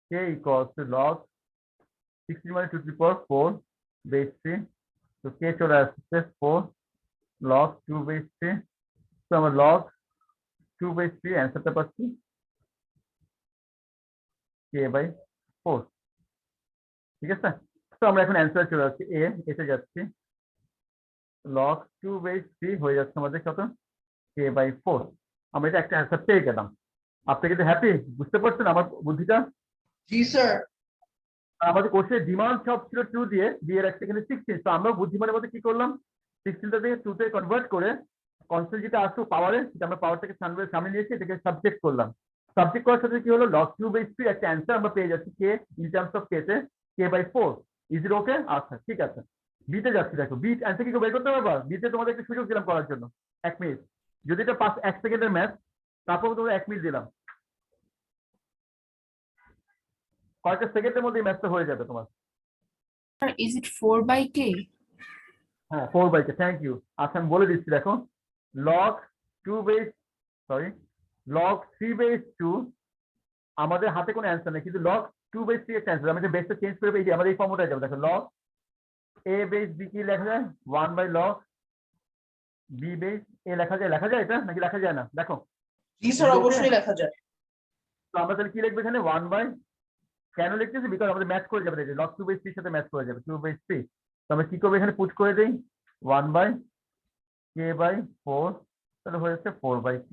Speaker 1: k equals to log 16 মানে 2 to the power 4 base 3, তো k চলে আসছে 4 log 2 base 3, তো আমরা log 2 base 3 অ্যান্সারটা পাচ্ছি k by 4। ঠিক আছে, তো আমরা এখন অ্যান্সার চলে যাচ্ছি a, এসে যাচ্ছি log 2 base 3 হয়ে যাচ্ছে আমাদের কত k by 4। আমরা এটা একটা অ্যান্সার পেয়ে গেলাম। আপনি কিন্তু হ্যাপি, বুঝতে পারছেন আমার বুদ্ধিটা?
Speaker 3: জি স্যার।
Speaker 1: আমাদের কোর্সের ডিমান্ড সব ছিল 2 দিয়ে, দিয়ে রাখছে এখানে 16, তো আমরা বুদ্ধিমানের মধ্যে কি করলাম 16টা থেকে 2 তে কনভার্ট করে কনস্ট্যান্ট যেটা আসতো পাওয়ারে, সেটা আমরা পাওয়ারটাকে সামনে নিয়েছি, এটাকে সাবজেক্ট করলাম। সাবজেক্ট করার সাথে কি হলো log 2 by 3 একটা অ্যান্সার আমরা পেয়ে যাচ্ছি k in terms of k তে k by 4। ইজ ইট ওকে? আচ্ছা ঠিক আছে, বি তে যাচ্ছি। দেখো বি অ্যান্সার কি বের করতে পারবা? বি তে তোমাদের একটা সুযোগ দিলাম করার জন্য 1 মিনিট, যদি এটা 1 সেকেন্ডের ম্যাথ, তারপর তোমরা 1 মিনিট দিলাম, কয়েকটা সেকেন্ডের মধ্যে এই ম্যাথটা হয়ে যাবে তোমার।
Speaker 2: Sir, is it 4 by k?
Speaker 1: হ্যাঁ 4 বাই কে, থ্যাংক ইউ। আচ্ছা আমি বলে দিচ্ছি, দেখো log 2 বেস log 3 বেস 2 আমাদের হাতে কোনো অ্যান্সার নেই, কিন্তু log 2 বেস 3 একটা অ্যান্সার। আমি যে বেসটা চেঞ্জ করে এই যে আমাদের এই ফর্মুলায় যাবে। দেখো log a বেস b কি লেখা যায় 1 by log b base a লেখা যায় এটা নাকি লেখা যায় না? দেখো
Speaker 3: জি স্যার, অবশ্যই লেখা যায়।
Speaker 1: তো আমরা তাহলে কি লিখবো এখানে 1 বাই, কেন লিখতেছি বিকজ আমাদের ম্যাচ করে যাবে, log 2 বেস 3 এর সাথে ম্যাচ করে যাবে 2 বেস 3। তো আমরা কি করবো এখানে পুট করে দেই 1 বাই k by 4, তাহলে হয়ে যাচ্ছে 4 by k।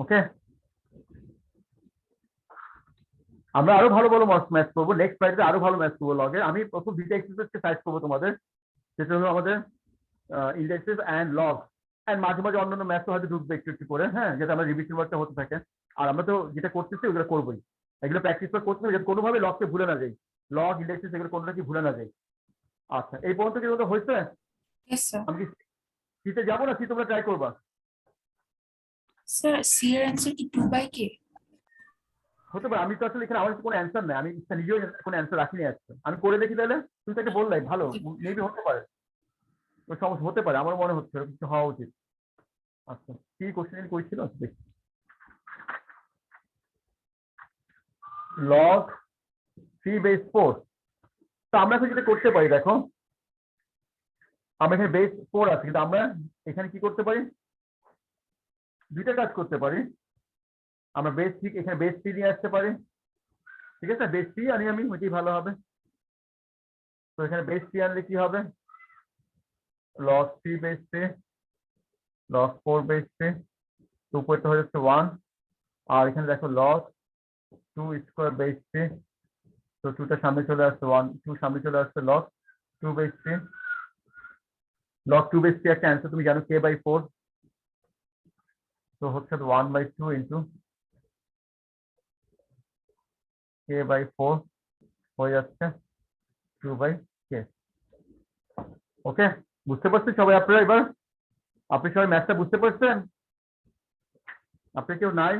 Speaker 1: ওকে, আমরা আরো ভালো ভালো ম্যাথ করবো নেক্সট ফ্রাইডে, আরো ভালো ম্যাথ করবো লগের। আমি প্রথম দুইটা এক্সারসাইজকে সাইজ করবো তোমাদের, সেটা হলো আমাদের ইন্ডেক্সেস অ্যান্ড লগ, অ্যান্ড মাঝে মাঝে অন্যান্য ম্যাথও হয়তো ঢুকবে একটু একটু করে, হ্যাঁ, যাতে আমরা রিভিশন ওয়ার্কটা হতে থাকে। আর আমরা তো যেটা করতেছি ওগুলো করবোই, এগুলো প্র্যাকটিস করতে হবে যাতে কোনোভাবে লগকে ভুলে না যাই, লগ ইন্ডেক্সেস এগুলো কোনোটা কি ভুলে না যাই। আচ্ছা এই পর্যন্ত কি হয়েছে?
Speaker 2: Yes, sir.
Speaker 1: আমি কি সিতে যাবো না, সি তোমরা ট্রাই করবা?
Speaker 2: Sir, C এর answer কি 2 by k?
Speaker 1: হতে পারে, আমি তো আসলে এখানে আমার কোনো অ্যান্সার নেই, আমি নিজেও কোনো অ্যান্সার রাখিনি আজকে। আমি করে দেখি তাহলে, তুমি তাকে বললাই ভালো, মেবি হতে পারে, ওই সমস্যা হতে পারে, আমার মনে হচ্ছে কিছু হওয়া উচিত। আচ্ছা কি কোশ্চেন করেছিল দেখি, log 3 বেস 4। তো আমরা এখন যেটা করতে পারি, দেখো আমরা এখানে বেস 4 আছে, কিন্তু আমরা এখানে কি করতে পারি, দুইটা কাজ করতে পারি। আমরা বেস 3 এখানে বেস 3 নিয়ে আসতে পারি, ঠিক আছে, বেস 3 আনি আমি, ওইটাই ভালো হবে। তো এখানে বেস 3 আনলে কি হবে, log 3 বেস 3 log 4 বেস 3, তো উপরটা হয়ে যাচ্ছে 1, আর এখানে দেখো log 2 স্কোয়ার বেস 3, তো 2টা সামনে চলে আসছে, 1 2 সামনে চলে আসছে, log 2 বেস 3, log 2 বেস 3 একটা অ্যান্সার তুমি জানো k বাই 4, তো হচ্ছে 1 বাই 2 ইন্টু k বাই 4 হয়ে যাচ্ছে 2 বাই k। ওকে, বুঝতে পারছেন সবাই আপনারা? এবার আপনি সবাই ম্যাথটা বুঝতে পারছেন? আপনি কেউ নাই?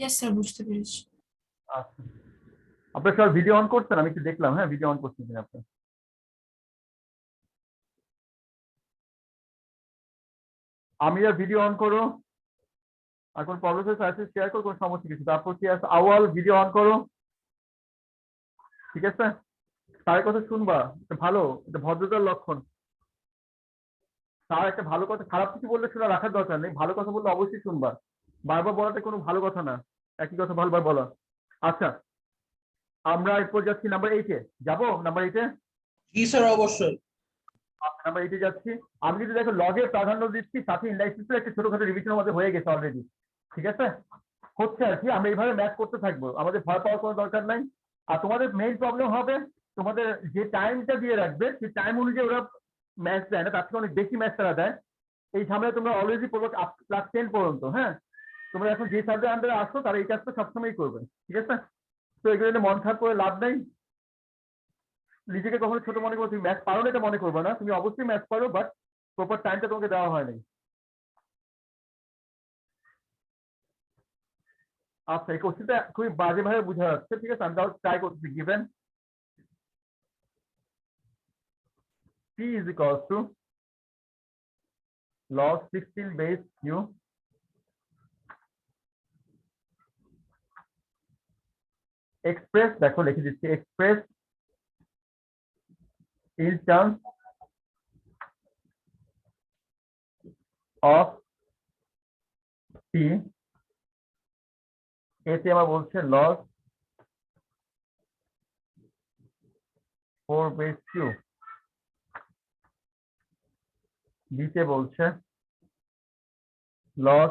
Speaker 2: Yes, sir, বুঝতে পেরেছি।
Speaker 1: আচ্ছা আপনার সবাই ভিডিও অন করছেন? আমি একটু দেখলাম, হ্যাঁ ভিডিও অন করছেন কিনা আপনি। আমি আর ভিডিও অন করো, আর কোন প্রবলেম আছে শেয়ার করো, কোনো সমস্যা কিছু। তারপর কি আছে, আওয়াল ভিডিও অন করো, ঠিক আছে, তার কথা শুনবা, এটা ভালো, এটা ভদ্রতার লক্ষণ। তার একটা ভালো কথা, খারাপ কিছু বললে শোনা রাখার দরকার নেই, ভালো কথা বললে অবশ্যই শুনবা, বারবার বলাটা কোনো ভালো কথা না, একই কথা বারবার বলা। আচ্ছা আমরা এরপর যাচ্ছি নাম্বার 8 এ, যাবো নাম্বার 8 এ?
Speaker 3: জি স্যার, অবশ্যই।
Speaker 1: নাম্বার 8 এ যাচ্ছি। আমি যদি দেখো লগের প্রাধান্য দিচ্ছি, সাথে ইন্ডাইসিসের একটা ছোটখাটো রিভিশন আমাদের হয়ে গেছে অলরেডি, ঠিক আছে, হচ্ছে আর কি। আমরা এইভাবে ম্যাথ করতে থাকবো, আমাদের ভয় পাওয়ার কোনো দরকার নাই। আর তোমাদের মেইন প্রবলেম হবে, তোমাদের যে টাইমটা দিয়ে রাখবে সেই টাইম অনুযায়ী ওরা ম্যাথ দেয় না, তার থেকে অনেক বেশি ম্যাথ তারা দেয়। এই ঝামেলা তোমরা অলরেডি পড়বে ক্লাস 10 পর্যন্ত। হ্যাঁ, তোমরা এখন যে সাবজেক্ট আন্ডারে আসো তারা এই কাজটা সবসময় করবে, ঠিক আছে? তো এগুলো নিয়ে মন খারাপ করে লাভ নেই। নিজেকে কখনো ছোট মনে করো, তুমি ম্যাথ পারো না এটা মনে করবে না, তুমি অবশ্যই ম্যাথ পারো, বাট প্রপার টাইমটা তোমাকে দেওয়া হয়নি। আচ্ছা, এই কোশ্চেনটা খুবই বাজেভাবে বোঝা যাচ্ছে, ঠিক আছে? আমি তাও ট্রাই করতেছি। Given p is equals to log 16 base q express, দেখো লিখে দিচ্ছি, express in terms of p, এতে আমার বলছে log 4 base q, দিতে বলছে log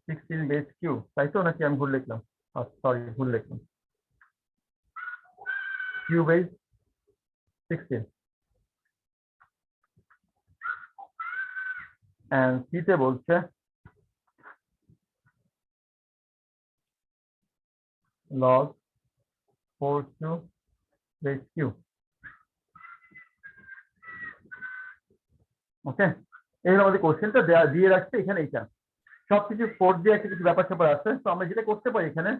Speaker 1: 16 base q, তাই তো নাকি আমি ভুল লিখলাম? সরি, ভুল লিখলাম, q base 16 and c তে বলছে log 4q base q। ওকে, এই হলো আমাদের কোশ্চেনটা দিয়ে রাখছে এখানে। এইটা সবকিছু 4 দিয়ে একটা কিছু ব্যাপার স্যাপার আছে। তো আমরা যেটা করতে পারি এখানে,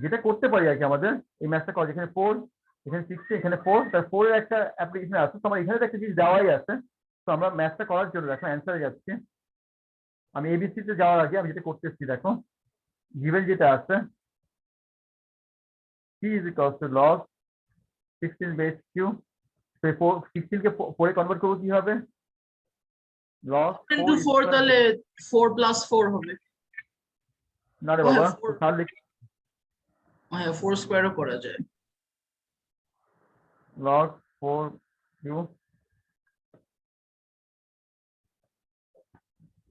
Speaker 1: যেটা করতে পারি আর কি, আমাদের এই ম্যাথটা করা, এখানে 4, এখানে 60, এখানে 4, তার 4 এর একটা অ্যাপ্লিকেশন আছে। তো আমার এখানে তো একটা জিনিস দেওয়াই আছে। তো আমরা ম্যাথটা করার জন্য দেখো অ্যান্সারে যাচ্ছি। আমি এবিসি তে যাওয়ার আগে আমি যেটা করতেছি, দেখো গিভেন যেটা আছে p is equals to log 16 base q, তো 16 কে 4 এ কনভার্ট করবো কি হবে? log
Speaker 3: into 4
Speaker 1: square,
Speaker 3: তাহলে 4 plus 4 হবে।
Speaker 1: না রে
Speaker 3: ও হ্যাঁ,
Speaker 1: বাবা,
Speaker 3: 4
Speaker 1: তাহলে
Speaker 3: হ্যাঁ 4 স্কয়ারও করা যায়।
Speaker 1: log 4q,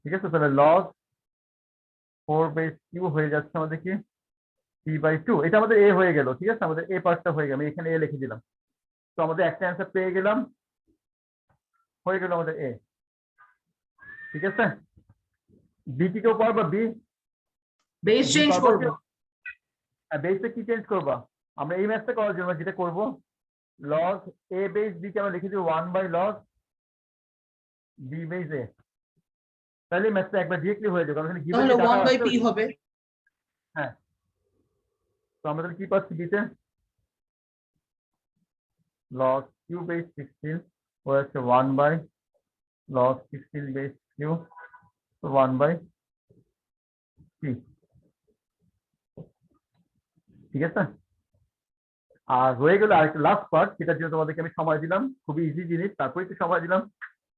Speaker 1: ঠিক আছে? তাহলে log 4 base q হয়ে যাচ্ছে আমাদের কি p/2। এটা আমাদের a হয়ে গেল, ঠিক আছে? আমাদের a পার্টটা হয়ে গেল, আমি এখানে a লিখে দিলাম। তো আমাদের একটা অ্যান্সার পেয়ে গেলাম, হয়ে গেল আমাদের a, ঠিক আছে? b কি কেউ পারবা? b
Speaker 3: বেস চেঞ্জ করব।
Speaker 1: বেসে কি চেঞ্জ করবা? আমরা এই ম্যাথটা করার জন্য যেটা করব, log a base b কে আমরা লিখে দিব 1/log b base a। তাহলে ম্যাথটা একবার ডিরেক্টলি হয়ে যাবে, কারণ এখানে given
Speaker 3: তাহলে
Speaker 1: যে ডাটা
Speaker 3: 1/p
Speaker 1: আছে।
Speaker 3: হবে।
Speaker 1: হ্যাঁ, তো আমাদের কি পাচ্ছি b তে? log q base 16 হয়ে যাচ্ছে 1/log 16 base q, তো 1/p, ঠিক আছে? আর হয়ে গেল আরেকটা লাস্ট পার্ট, সেটার জন্য তোমাদেরকে আমি সময় দিলাম, খুবই ইজি জিনিস, তারপরে একটু সময় দিলাম।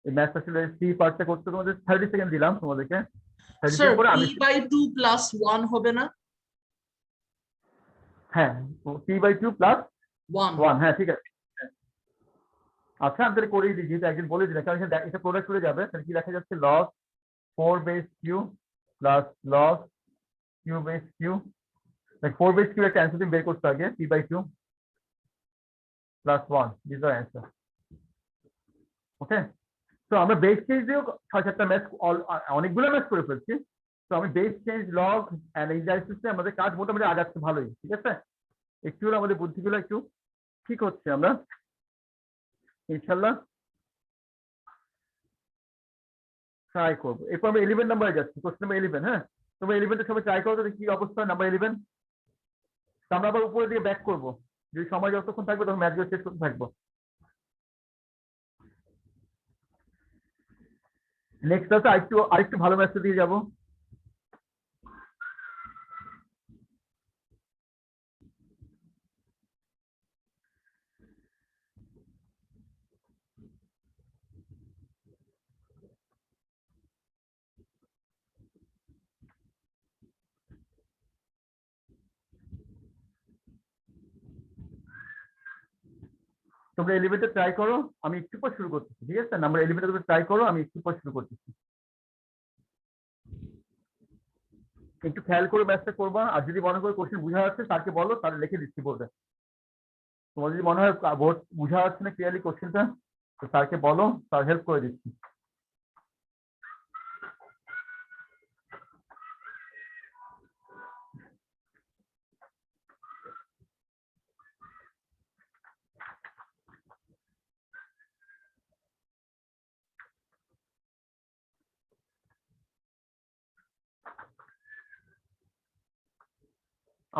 Speaker 1: এই ম্যাথটা ছিল সি পার্টটা করতে তোমাদের 30 সেকেন্ড দিলাম তোমাদেরকে। 30
Speaker 3: স্যার
Speaker 1: সেকেন্ড পরে আমি
Speaker 3: p/2 plus 1 হবে না?
Speaker 1: হ্যাঁ, p/2 প্লাস
Speaker 3: 1
Speaker 1: 1, হ্যাঁ ঠিক আছে। আচ্ছা, আমি তাহলে করেই দিই, যেহেতু একদিন বলে দিলাম, কারণ এটা প্রোডাক্ট করে যাবে। তাহলে কি লেখা যাচ্ছে? log 4 base q plus log q base q, 4 base q একটা অ্যান্সার তুমি বের করতে আগে, p/2 plus 1, this our answer. Okay, তো আমরা বেস চেঞ্জ দিয়েও 6-7টা ম্যাথ, অনেকগুলো ম্যাথ করে ফেলছি। তো আমি বেস চেঞ্জ, লগ এন্ড ইন্ডাইসিসে আমাদের কাজ মোটামুটি আগাচ্ছে ভালোই, ঠিক আছে? একটু হলে আমাদের বুদ্ধিগুলো একটু ঠিক হচ্ছে, আমরা ইনশাল্লাহ ট্রাই করবো। এরপর আমরা 11 নাম্বারে যাচ্ছি, কোশ্চেন নাম্বার 11। হ্যাঁ, তোমরা 11টা সবাই ট্রাই করো তো, কি অবস্থা নাম্বার 11। আমরা আবার উপরের দিকে ব্যাক করবো, যদি সময় যতক্ষণ থাকবে তখন ম্যাথগুলো শেষ করতে থাকবো। নেক্সট ক্লাসে আরেকটু ভালো ম্যাথটা দিয়ে যাবো। তোমরা 11টা ট্রাই করো, আমি একটু পর শুরু করতেছি, ঠিক আছে? নাম্বার 11টা তোমরা ট্রাই করো, আমি একটু পর শুরু করতেছি। একটু খেয়াল করে ম্যাথটা করবা, আর যদি মনে করো কোশ্চেন বোঝা যাচ্ছে তাকে বলো, তাহলে লিখে দিচ্ছি বোর্ডে। তোমার যদি মনে হয় বোর্ড বোঝা যাচ্ছে না ক্লিয়ারলি কোশ্চেনটা, তো স্যারকে বলো, স্যার হেল্প করে দিচ্ছি।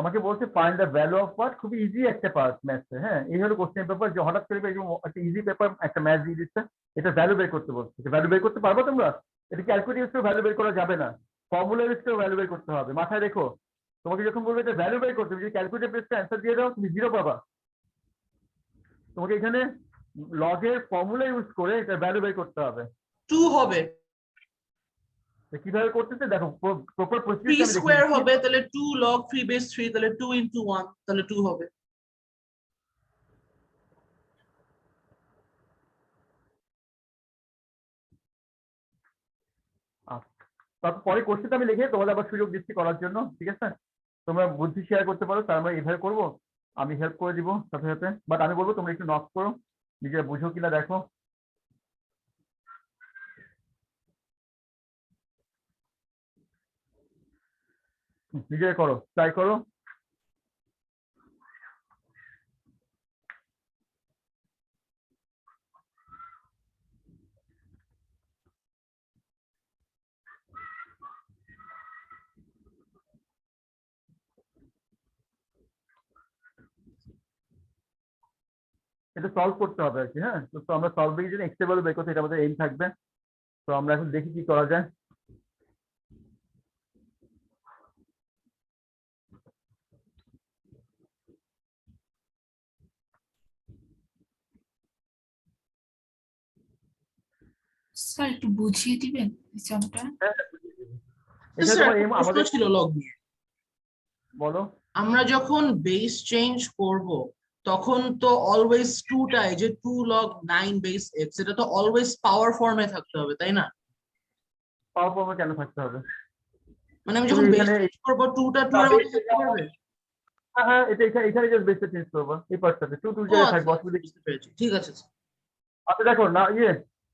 Speaker 1: আমাকে বলছে find the value of part, খুবই ইজি একটা পার্ট ম্যাথে। হ্যাঁ, এই হলো কোশ্চেন পেপার, যে হঠাৎ করে এরকম একটা ইজি পেপার একটা ম্যাথ দিয়ে দিচ্ছে, এটা ভ্যালু বের করতে বলছে। ভ্যালু বের করতে পারবো তোমরা? এটা ক্যালকুলেটর ইউজ করে ভ্যালু বের করা যাবে না, ফর্মুলা ইউজ করে ভ্যালু বের করতে হবে, মাথায় রেখো। তোমাকে যখন বলবে এটা ভ্যালু বের করতে, যদি ক্যালকুলেটর বেসড অ্যান্সার দিয়ে দাও তুমি 0 পাবা। তোমাকে এখানে লগের ফর্মুলা ইউজ করে এটা ভ্যালু বের করতে হবে।
Speaker 3: 2 হবে,
Speaker 1: তো কিভাবে করতেছে দেখো, প্রপার
Speaker 3: 3
Speaker 1: প্রসিডিউর আমি দেখিয়ে
Speaker 3: স্কয়ার
Speaker 1: দিচ্ছি।
Speaker 3: হবে, তাহলে 2 log 3 base 3, তাহলে 2 into 1, তাহলে 2 হবে।
Speaker 1: তারপরে কোশ্চেনটা আমি লিখে তোমাদের আবার সুযোগ দিচ্ছি করার জন্য, ঠিক আছে? তোমরা বুদ্ধি শেয়ার করতে পারো, তার আমরা এভাবে করবো, আমি হেল্প করে দিব সাথে সাথে, বাট আমি বলবো তোমরা একটু নক করো, নিজেরা বুঝো কিনা দেখো। নিজেরা করো, ট্রাই করো। এটা সলভ করতে হবে আর কি। হ্যাঁ, তো আমরা সলভিং জন্য এক্স এর ভ্যালু বের করতে, এটা আমাদের এইম থাকবে। তো আমরা এখন দেখি কি করা যায়।
Speaker 2: স্যার একটু বুঝিয়ে দিবেন এক্সামটা?
Speaker 1: এটা
Speaker 3: স্যার
Speaker 1: তোমার
Speaker 3: একটা
Speaker 1: এইম
Speaker 3: প্রশ্ন
Speaker 1: আমাদের।
Speaker 3: ছিল লগ নিয়ে।
Speaker 1: বলো।
Speaker 3: আমরা যখন বেস চেঞ্জ করব তখন তো অলওয়েজ 2টা, এই যে 2 log 9 base x, এটা তো অলওয়েজ পাওয়ার ফর্মে থাকতে হবে, তাই না?
Speaker 1: পাওয়ার ফর্মে কেন থাকতে হবে?
Speaker 3: মানে আমি
Speaker 1: তুমি
Speaker 3: যখন বেস
Speaker 1: এখানে
Speaker 3: চেঞ্জ করব 2টা 2 এর মধ্যে থাকতে পারবে?
Speaker 1: হ্যাঁ হ্যাঁ, এটা এখানে এখানে জাস্ট বেসটা চেঞ্জ করবো, এই পার্টটাতে টু
Speaker 3: ও
Speaker 1: জায়গায়
Speaker 3: আচ্ছা
Speaker 1: থাকবে,
Speaker 3: আচ্ছা,
Speaker 1: অসুবিধা কি?
Speaker 3: বুঝতে পেরেছি, ঠিক আছে স্যার।
Speaker 1: আচ্ছা দেখো না,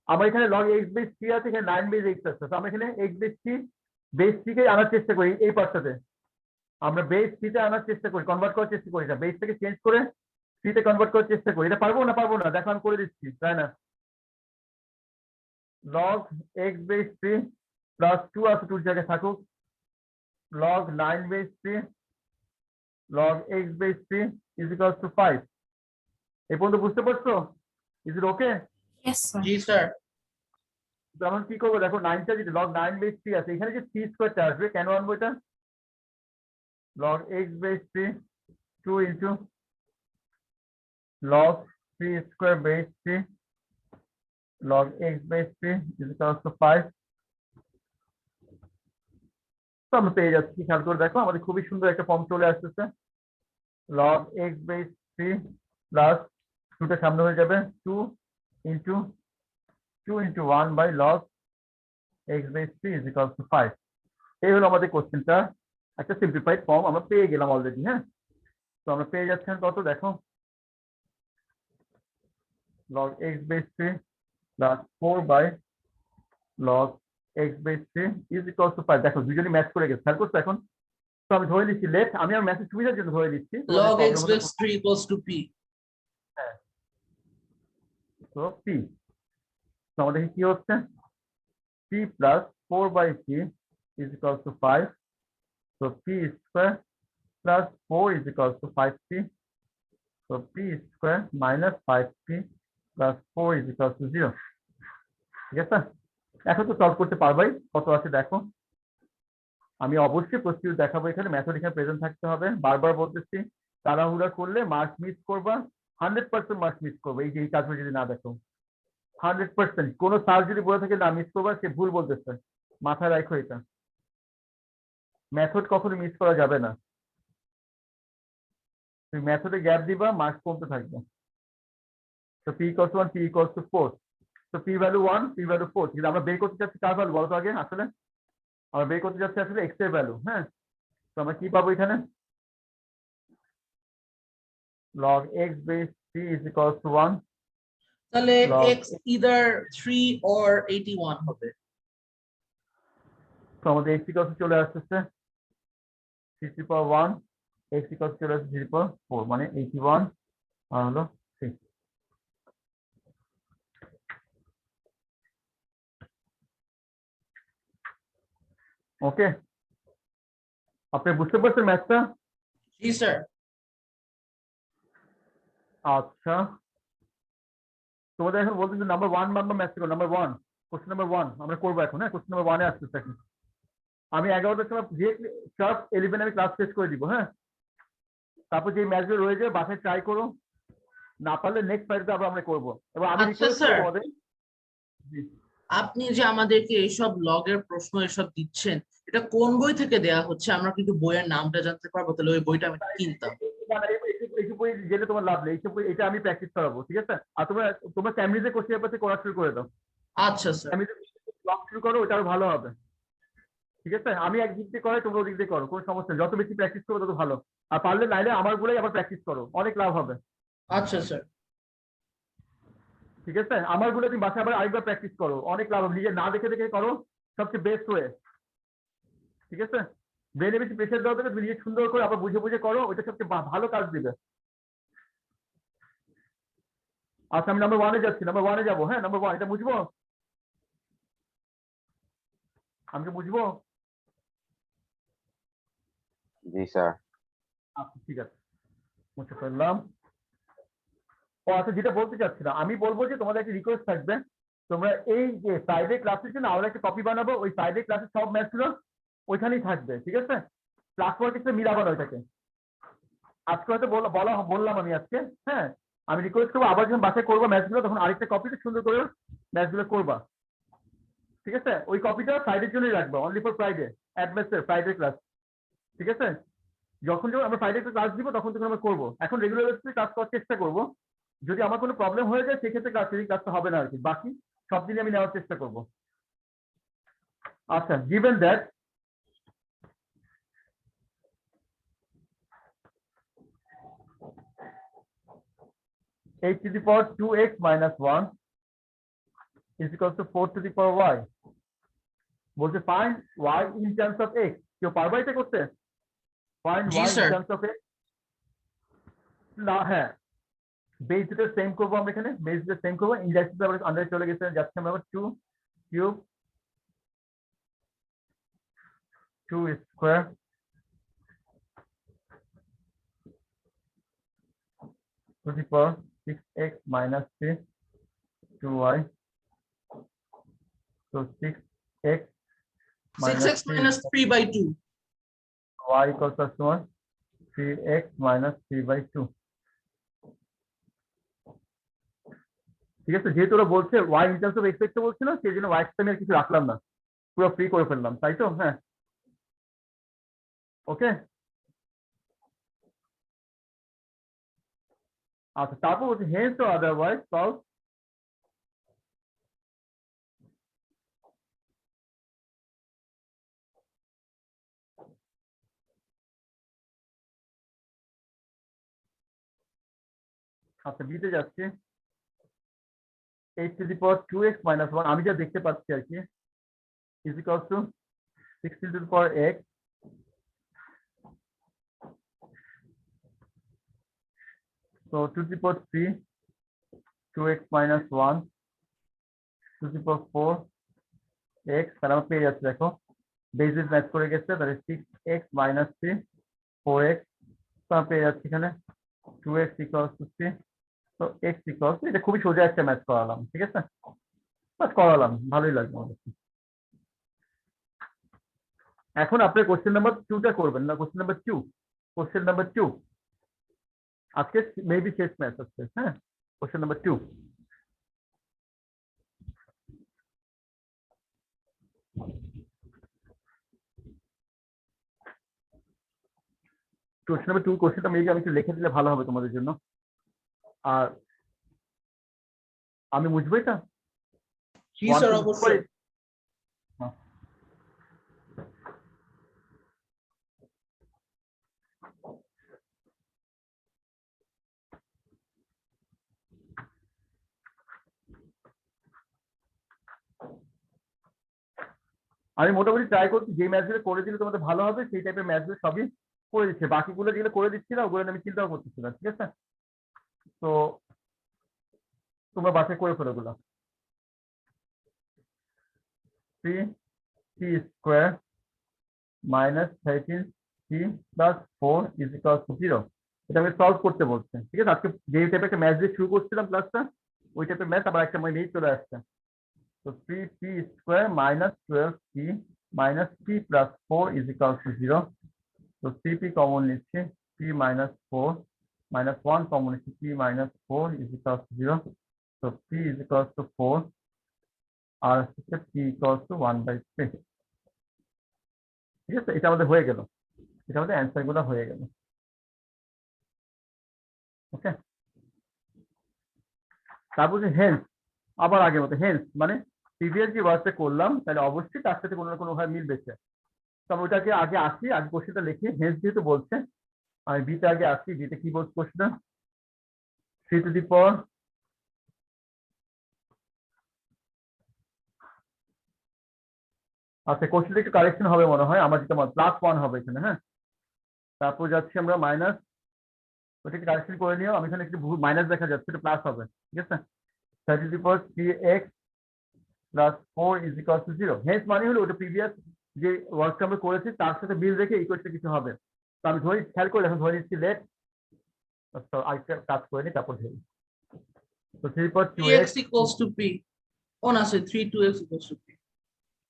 Speaker 1: আমার এখানে লগ এক্স বেস 3 আছে, এখানে 9 বেস এক্স আছে, তো আমরা এখানে এক্স বেস 3 বেস 3 কে আনার চেষ্টা করি এই পার্টটাতে। আমরা বেস 3 তে আনার চেষ্টা করি, কনভার্ট করার চেষ্টা করি, না বেস থেকে চেঞ্জ করে 3 তে কনভার্ট করার চেষ্টা করি। এটা পারবো না? পারবো না, দেখো আমি করে দিচ্ছি, তাই না? লগ এক্স বেস 3 প্লাস 2 আছে, 2 জায়গায় থাকুক, log 9 base 3 log x base 3 is equals to 5। এই পর্যন্ত বুঝতে পারছো? Is it okay?
Speaker 2: Yes sir.
Speaker 3: G sir.
Speaker 1: তো আমরা কি করবো দেখো, 9টা যদি লগ 9 বেস 3 আছে, এখানে যে 3 স্কোয়ারটা আসবে কেন আনবো এটা? log x base 3 2 into log 3 square base 3 log x base 3 is equal to 5। তো আমরা পেয়ে যাচ্ছি, খেয়াল করে দেখো আমাদের খুবই সুন্দর একটা ফর্ম চলে আসতেছে। log x base 3 প্লাস 2টা সামনে হয়ে যাবে, 2 into 1 by log x base 3 is equal to 5। এই হলো আমাদের কোশ্চেনটা, একটা সিম্পলিফাইড ফর্ম আমরা পেয়ে গেলাম অলরেডি। হ্যাঁ, তো আমরা পেয়ে যাচ্ছেন কত দেখো, log x base 3 plus 4 by log x base 3 is equal to 5। দেখো দুজনই ম্যাচ করে গেছে, খেয়াল করছো এখন? তো আমি ধরে নিচ্ছি লেট, আমি আমার ম্যাথের সুবিধার জন্য ধরে নিচ্ছি,
Speaker 3: log x base 3 equals to p।
Speaker 1: হ্যাঁ, তো p, তো আমাদের কি হচ্ছে, p plus 4 by p is equal to 5। so p square plus 4 is equal to 5p। so p square minus 5p plus 4 is equal to 0। ঠিক আছে, এখন তো সলভ করতে পারবাই, কত আছে দেখো। আমি অবশ্যই প্রস্তুতি দেখাবো, এখানে মেথড এখানে প্রেজেন্ট থাকতে হবে। বারবার বলতেছি, তাড়াহুড়া করলে মার্কস মিস করবা, 100% মার্কস মিস করবে এই যে এই কাজগুলো যদি না দেখো। 100%, কোনো স্যার যদি বলে থাকে না মিস করবা, সে ভুল বলতেছে, মাথায় রাখো এটা। মেথড কখনো মিস করা যাবে না, তুমি মেথডে গ্যাপ দিবা, মার্কস কমতে থাকবে। তো p equals to 1, p equals to 4। তো p ভ্যালু 1, p ভ্যালু 4, কিন্তু আমরা বের করতে চাচ্ছি কার ভ্যালু বলো তো আগে? আসলে আমরা বের করতে যাচ্ছি আসলে x এর ভ্যালু। হ্যাঁ, তো আমরা কি পাবো এখানে, log x base 3 is equals to 1
Speaker 3: তাহলে
Speaker 1: log
Speaker 3: x either 3 or 81 হবে।
Speaker 1: তো আমাদের x equals to চলে আসছে 3 to the power 1 x equals to চলে আসছে 3 to the power 4 মানে 81 আর হলো 3। ওকে, আপনি বুঝতে পারছেন ম্যাথটা?
Speaker 3: জি স্যার।
Speaker 1: আচ্ছা, তোমাদের এখন বলতেছে নাম্বার 1 নাম্বার ম্যাথ করো, নাম্বার 1 কোশ্চেন নাম্বার 1 আমরা করবো এখন। হ্যাঁ, কোশ্চেন নাম্বার 1 এ আসতেছে এখন। আমি 11টার সময় যে ক্লাস 11 আমি ক্লাস শেষ করে দিব। হ্যাঁ, তারপর যে ম্যাথগুলো রয়ে যাবে বাসায় ট্রাই করো, না পারলে নেক্সট ফ্রাইডে আবার আমরা করবো। এবং আমি
Speaker 3: আচ্ছা
Speaker 1: রিকোয়েস্ট
Speaker 3: স্যার,
Speaker 1: করবো তোমাদের। জি,
Speaker 3: আপনি যে আমাদেরকে এইসব লগের প্রশ্ন এসব দিচ্ছেন, এটা কোন বই থেকে দেয়া হচ্ছে? আমরা কিন্তু বইয়ের নামটা জানতে পারবো, তাহলে ওই বইটা আমি কিনতাম।
Speaker 1: এইসব বই জেনে তোমার লাভ নেই, এইসব বই এটা আমি প্র্যাকটিস করাবো, ঠিক আছে? আর তোমরা তোমরা ক্যামব্রিজে কোশ্চেন পেপার করা শুরু করে দাও।
Speaker 3: আচ্ছা স্যার।
Speaker 1: ক্যামব্রিজে ব্লগ শুরু করো, ওটা আরো ভালো হবে, ঠিক আছে? আমি একদিক দিয়ে করাই, তোমরা ওদিক দিয়ে করো, কোনো সমস্যা নেই। যত বেশি প্র্যাকটিস করো তত ভালো। আর পারলে নাইলে আমার বলেই আবার প্র্যাকটিস করো, অনেক লাভ হবে,
Speaker 3: আচ্ছা স্যার।
Speaker 1: ঠিক আছে? আমার বলে তুমি বাসায় আবার আরেকবার প্র্যাকটিস করো, অনেক লাভ হবে। নিজে না দেখে দেখে করো, সবচেয়ে বেস্ট ওয়ে, ঠিক আছে? ব্রেনে বেশি প্রেশার দেওয়া থেকে তুমি নিজে সুন্দর করে আবার বুঝে বুঝে করো, ওইটা সবচেয়ে ভালো কাজ দিবে। আচ্ছা, আমি নাম্বার 1 এ যাচ্ছি, নাম্বার 1 এ যাবো। হ্যাঁ, নাম্বার 1 এটা বুঝবো, আমি কি বুঝবো?
Speaker 4: জি স্যার।
Speaker 1: আচ্ছা, ঠিক আছে, মুছে ফেললাম। ও আচ্ছা, যেটা বলতে চাচ্ছিলাম, আমি বলবো যে তোমাদের একটা রিকোয়েস্ট থাকবে, তোমরা এই যে ফ্রাইডে ক্লাসের জন্য আমরা একটা কপি বানাবো, ওই ফ্রাইডে ক্লাসের সব ম্যাথগুলো ওইখানেই থাকবে, ঠিক আছে? ক্লাস ওয়ার্কের সাথে মিলাবো না ওইটাকে। আজকে হয়তো বললাম আমি আজকে। হ্যাঁ, আমি রিকোয়েস্ট করবো আবার যখন বাসায় করবো ম্যাথগুলো, তখন আরেকটা কপিতে সুন্দর করে ম্যাথগুলো করবা, ঠিক আছে? ওই কপিটা ফ্রাইডের জন্যই রাখবো, অনলি ফর ফ্রাইডে, অ্যাডভান্সের ফ্রাইডে ক্লাস, ঠিক আছে? যখন যখন আমরা ফ্রাইডে ক্লাস দিব তখন তখন আমরা করবো। এখন রেগুলার বেসিসে ক্লাস করার চেষ্টা করবো। যদি আমার কোনো প্রবলেম হয়ে যায় সেক্ষেত্রে ক্লাসটা হবে না আর কি, বাকি সব দিনই আমি নেওয়ার চেষ্টা করবো। আচ্ছা, given that h to the power 2x minus 1 is equal to 4 to the power y, বলছে find y in terms of x। কেউ পারবা এটা করতে? find
Speaker 3: G
Speaker 1: y in
Speaker 3: sir.
Speaker 1: terms of x। না, হ্যাঁ, বেস দুটো সেম করবো আমরা এখানে, বেস দুটো সেম করবো। ইনডাইরেক্টলি আমরা আন্ডারে চলে গেছে, যাচ্ছে আমরা 2 cube 2 square to the power 6x minus 3 2y, so 6x minus
Speaker 3: 6x minus 3 by 2।
Speaker 1: y equals to 1 3x minus 3 by 2, ঠিক আছে? যেহেতু ওরা বলছে y in terms of x টা বলছিল, সেই জন্য y আমি আর কিছু রাখলাম না, পুরো ফ্রি করে ফেললাম, তাই তো? হ্যাঁ, ওকে। আচ্ছা, তারপর বলছে hence or otherwise solve আচ্ছা, দিতে যাচ্ছি h to the power 2x minus 1, আমি যা দেখতে পাচ্ছি আর কি, is equals to 16 to the power x, so 2 to the power 3 2x minus 1 2 to the power 4 x, তাহলে আমরা পেয়ে যাচ্ছি, দেখো বেসিস ম্যাচ করে গেছে, তাহলে 6x minus 3 4x, তো আমরা পেয়ে যাচ্ছি এখানে 2x equals to 3, তো x equals to, এটা খুবই সোজা একটা ম্যাচ করালাম, ঠিক আছে? বাস করালাম, ভালোই লাগলো আমাদের। এখন আপনি কোশ্চেন নাম্বার 2টা করবেন না, কোশ্চেন নাম্বার 2, কোশ্চেন নাম্বার 2 আজকে মেবি শেষ ম্যাচ হচ্ছে। হ্যাঁ, কোশ্চেন নাম্বার 2, কোশ্চেন নাম্বার 2 কোশ্চেনটা মেবি আমি একটু লিখে দিলে ভালো হবে তোমাদের জন্য, আর আমি বুঝবো এটা।
Speaker 3: জি স্যার, অবশ্যই।
Speaker 1: আমি মোটামুটি ট্রাই করছি যে ম্যাচগুলো করে দিলে তোমাদের ভালো হবে সেই টাইপের ম্যাচগুলো সবই করে দিচ্ছে, বাকিগুলো যেগুলো করে দিচ্ছি না ওগুলো নিয়ে আমি চিন্তাও করতেছি না, ঠিক আছে? তো তোমরা বাসায় করে ফেলো ওগুলো। 3c square minus 13c plus 4 is equal to 0, এটা আমি সলভ করতে বলছে, ঠিক আছে? আজকে যে টাইপের একটা ম্যাচ দিয়ে শুরু করছিলাম ক্লাসটা ওই টাইপের ম্যাচ আবার একটা মেয়ে চলে আসছে। তো 3c square minus 12c minus c plus 4 is equal to 0, তো cp কমন নিচ্ছি, c মাইনাস 4 মাইনাস 1 কমন নিচ্ছি, c minus 4 is equal to 0, তো c ইজ ইকুয়াল টু 4 আর হচ্ছে c ইকুয়াল টু 1/3, ঠিক আছে? এটা আমাদের হয়ে গেল, এটা আমাদের অ্যান্সার গুলো হয়ে গেল। ওকে, তারপর যে হেন্স, আবার আগের মতো হেন্স মানে প্রিভিয়াস যে ওয়ার্ডটা করলাম তাহলে অবশ্যই তার সাথে কোনো না কোনো ভাবে মিল বেছে, তো আমি ওইটাকে আগে আসি, আগে কোশ্চেনটা লিখি। হেন্স যেহেতু বলছে আমি বিতে আগে আসি, বিতে কি বলছে কোশ্চেন, 3 টু দি পাওয়ার আচ্ছা কোশ্চেনটা একটু কারেকশন হবে মনে হয় আমার, যেটা +1 হবে এখানে, হ্যাঁ? তারপর যাচ্ছি আমরা মাইনাস, ওটা একটু কারেকশন করে নিও, আমি এখানে একটু মাইনাস দেখা যাচ্ছে, এটা প্লাস হবে, ঠিক আছে? 30 to the power 3x plus 4 is equal to 0, hence মানে হলো ওটা প্রিভিয়াস যে ওয়ার্কটা আমরা করেছি তার সাথে মিল রেখে ইকুয়েশন কিছু হবে। তো আমি ধরি খেয়াল করে এখন ধরে নিচ্ছি লেট, আরেকটা কাজ করে নিই তারপর ধরি। তো 3 পাওয়ার 2x
Speaker 3: 3x equals to p. ও না sorry 3 2x equals to p.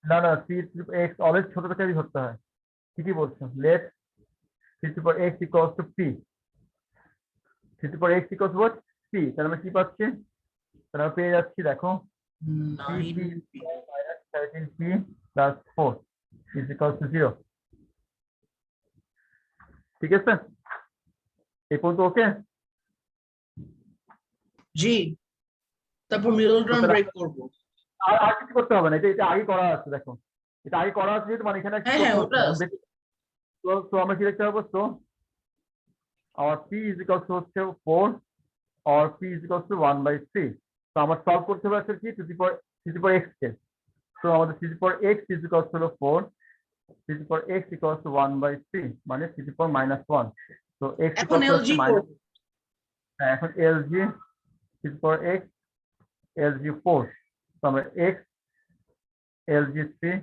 Speaker 1: না না 3x অলওয়েজ ছোট থেকে ধরতে হয়, ঠিকই বলছো। Let 3 power x equals to p, 3 power x equals what p, তাহলে আমরা কি পাচ্ছি, তাহলে আমরা পেয়ে যাচ্ছি দেখো 3p
Speaker 3: 9p.
Speaker 1: Minus 13p plus 4 is equals to 0, ঠিক আছে? এই পর্যন্ত ওকে?
Speaker 3: জি, তারপর মিডল টার্ম ব্রেক করব।
Speaker 1: আর আর কিছু করতে হবে না, এটা এটা আগে করা আছে, দেখো এটা আগে করা আছে যেহেতু মানে এখানে
Speaker 3: হ্যাঁ হ্যাঁ ওটা আছে।
Speaker 1: তো আমরা কি লিখতে পারবো, তো our p is equals to হচ্ছে 4 or p is equals to 1/3, তো আমার সলভ করতে হবে আসলে কি টু দি পাওয়ার x কে, তো আমাদের two the power x is equals to 4, two the power x equals to 1/3 মানে টু দি পাওয়ার -1, তো x
Speaker 3: এখন
Speaker 1: equals to
Speaker 3: এলজি
Speaker 1: হচ্ছে
Speaker 3: করব।
Speaker 1: এখন lg two the power x lg 4, তো আমরা x lg 3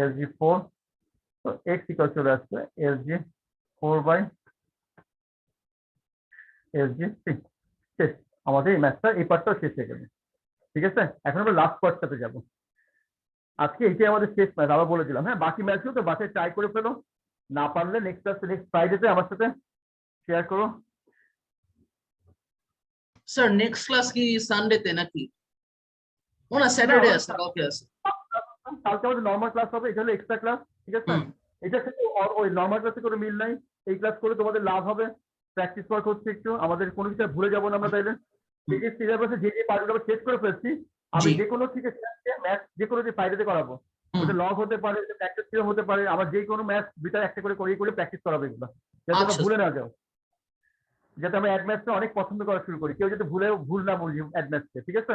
Speaker 1: lg 4, তো x equals চলে আসছে lg 4/lg 3, শেষ। আমাদের এই ম্যাথটা এই পার্টটাও শেষ হয়ে গেল, ঠিক আছে? এখন আমরা লাস্ট পার্টটাতে যাব। আজকে এইটাই আমাদের শেষ ম্যাচ, আবার বলে দিলাম, হ্যাঁ? বাকি ম্যাচগুলো তো বাসায় ট্রাই করে ফেলো, না পারলে নেক্সট ফ্রাইডেতে আমার সাথে শেয়ার করো।
Speaker 3: স্যার নেক্সট ক্লাস কি সানডেতে নাকি? ও না স্যাটারডে আছে, কালকে আছে।
Speaker 1: কালকে আমাদের নর্মাল ক্লাস হবে, এটা হলো এক্সট্রা ক্লাস, ঠিক আছে?
Speaker 3: হুম
Speaker 1: এটা থেকে ওই নর্মাল ক্লাসে কোনো মিল নাই, এই ক্লাস করে তোমাদের লাভ হবে, প্র্যাকটিস ওয়ার্ক হচ্ছে একটু, আমাদের কোনো কিছু আর ভুলে যাবো না আমরা, তাইলে এই যে সিলেবাসে যে যে পার্টগুলো আমরা শেষ করে ফেলছি, আমি
Speaker 3: জি
Speaker 1: যে কোনো থেকে ম্যাথ যে কোনো যে ফ্রাইডেতে করাবো,
Speaker 3: হুম
Speaker 1: ওটা লগ হতে পারে, প্র্যাকটিস থিওরাম হতে পারে, আমার যে কোনো ম্যাথ দুইটা একটা করে করিয়ে করে প্র্যাকটিস করাবে, এগুলো যাতে আমরা
Speaker 3: আচ্ছা
Speaker 1: ভুলে না যাও, যাতে আমরা অ্যাডম্যাথটা অনেক পছন্দ করা শুরু করি, কেউ যাতে ভুল না বলি অ্যাডম্যাথকে, ঠিক আছে?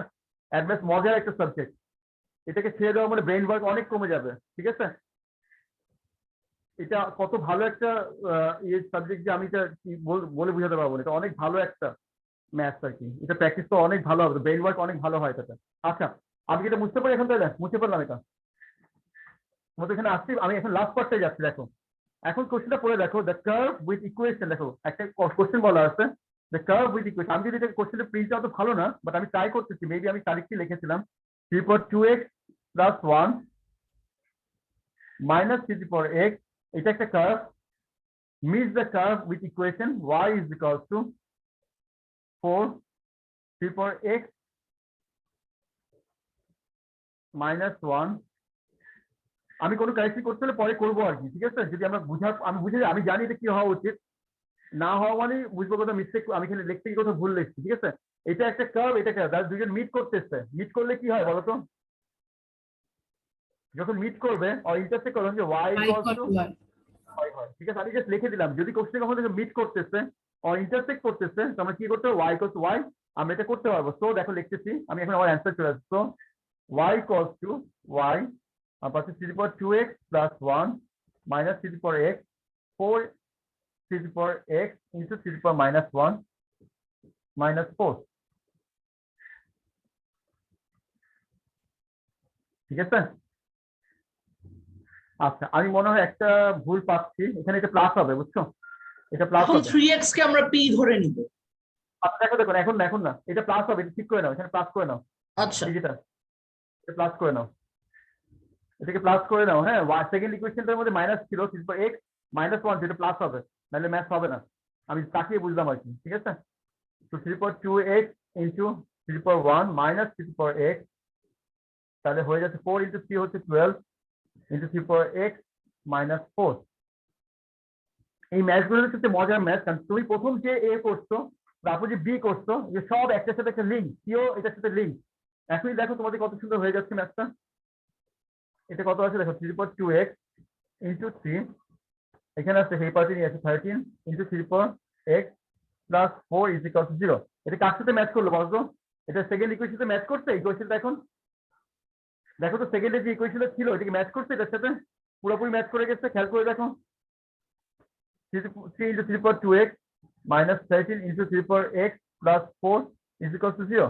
Speaker 1: অ্যাডম্যাথ মজার একটা সাবজেক্ট, এটাকে ছেড়ে দেওয়া মানে ব্রেন ওয়ার্ক অনেক কমে যাবে, ঠিক আছে? এটা কত ভালো একটা ইয়ে সাবজেক্ট যে আমি এটা বলে বোঝাতে পারবো না, এটা অনেক ভালো একটা ম্যাথস আর কি, এটা প্র্যাকটিস তো অনেক ভালো হবে, ব্রেন ওয়ার্ক অনেক ভালো হয় এটাতে। আচ্ছা আমি কি এটা বুঝতে পারি এখন, তাহলে মুছে ফেললাম এটা, তোমাদের এখানে আসছি, আমি এখন লাস্ট পার্টটাই যাচ্ছি। দেখো এখন কোশ্চেনটা পড়ে দেখো, দ্য কার্ভ উইথ ইকুয়েশন, দেখো একটা কোশ্চেন বলা আছে দ্য কার্ভ উইথ ইকুয়েশন, আমি যদি এটা কোশ্চেনের প্রিন্টটা অত ভালো না, বাট আমি ট্রাই করতেছি, মেবি আমি কারেক্টলি লিখেছিলাম 3 পাওয়ার 2x plus 1 minus 3 power x, এটা একটা curve, meets the curve with equation y is equals to 4 3 power x minus 1, আমি কোনো কারেকশন করতে হলে পরে করবো আর কি, ঠিক আছে? যদি আমরা আমি বুঝে আমি জানি এটা কি হওয়া উচিত, না হওয়া মানে বুঝবো কোথাও মিস্টেক, আমি এখানে লিখতে গিয়ে কোথাও ভুল লিখছি, ঠিক আছে? এটা একটা কার্ভ, এটা কার্ভ, দুজন মিট করতেছে, মিট করলে কি হয় বলতো, যখন মিট করবে আর ইন্টারসেক্ট করবে যে y equals to হয়, ঠিক আছে? আমি জাস্ট লিখে দিলাম, যদি কোশ্চেন কখনো মিট করতেছে আর ইন্টারসেক্ট করতেছে তো আমরা কি করতে হবে, y equals to y, আমরা এটা করতে পারবো। তো দেখো লিখতেছি আমি, এখন আমার অ্যান্সার চলে আসছে, y equals to y পাচ্ছি 3 to the power 2x plus 1 minus 3 to the power x 4 3 to the power x into 3 to the power minus 1 minus 4 ঠিক আছে। আচ্ছা আমি মনে হয় একটা ভুল পাচ্ছি, এখানে এটা প্লাস হবে বুঝছো, এটা প্লাস
Speaker 3: এখন
Speaker 1: হবে।
Speaker 3: 3x কে আমরা p ধরে নিব।
Speaker 1: আচ্ছা দেখো দেখো এখন না এটা প্লাস হবে, এটা ঠিক করে নাও, এখানে প্লাস করে নাও,
Speaker 3: আচ্ছা
Speaker 1: ডিজিটাল এটা প্লাস করে নাও, এটাকে প্লাস করে নাও। হ্যাঁ সেকেন্ড ইকুয়েশনটার মধ্যে মাইনাস ছিল, x মাইনাস 1 যেটা প্লাস হবে, নাহলে ম্যাথ হবে না, আমি তাকিয়ে বুঝলাম আর কি। ঠিক আছে, তো 3/2x ইনটু 3/1 মাইনাস 3/x, তাহলে হয়ে যাচ্ছে 4 ইনটু 3 হচ্ছে 12 ইনটু 3/x মাইনাস 4। এই ম্যাথগুলো হচ্ছে মজার ম্যাথ, কারণ তুমি প্রথম যে এ করছো তারপর যে বি করছো, যে সব একটার সাথে একটা লিঙ্ক, সিও এটার সাথে লিঙ্ক। এখনই দেখো তোমাদের কত সুন্দর হয়ে যাচ্ছে ম্যাথটা। এটা কত আছে দেখো, 3/2x ইনটু 3, এখানে আছে এই পার্টি নিয়ে আছে 13 into 3/x plus 4 is equal to 0। এটা কার সাথে ম্যাচ করলো বলো তো? এটা সেকেন্ড ইকুয়েশন সাথে ম্যাচ করছে। ইকুয়েশনটা এখন দেখো তো, সেকেন্ডে যে ইকুয়েশনটা ছিল এটাকে ম্যাচ করছে এটার সাথে, পুরোপুরি ম্যাচ করে গেছে। খেয়াল করে দেখো, 3 into 3/2x minus 13 into 3/x plus 4 is equal to 0।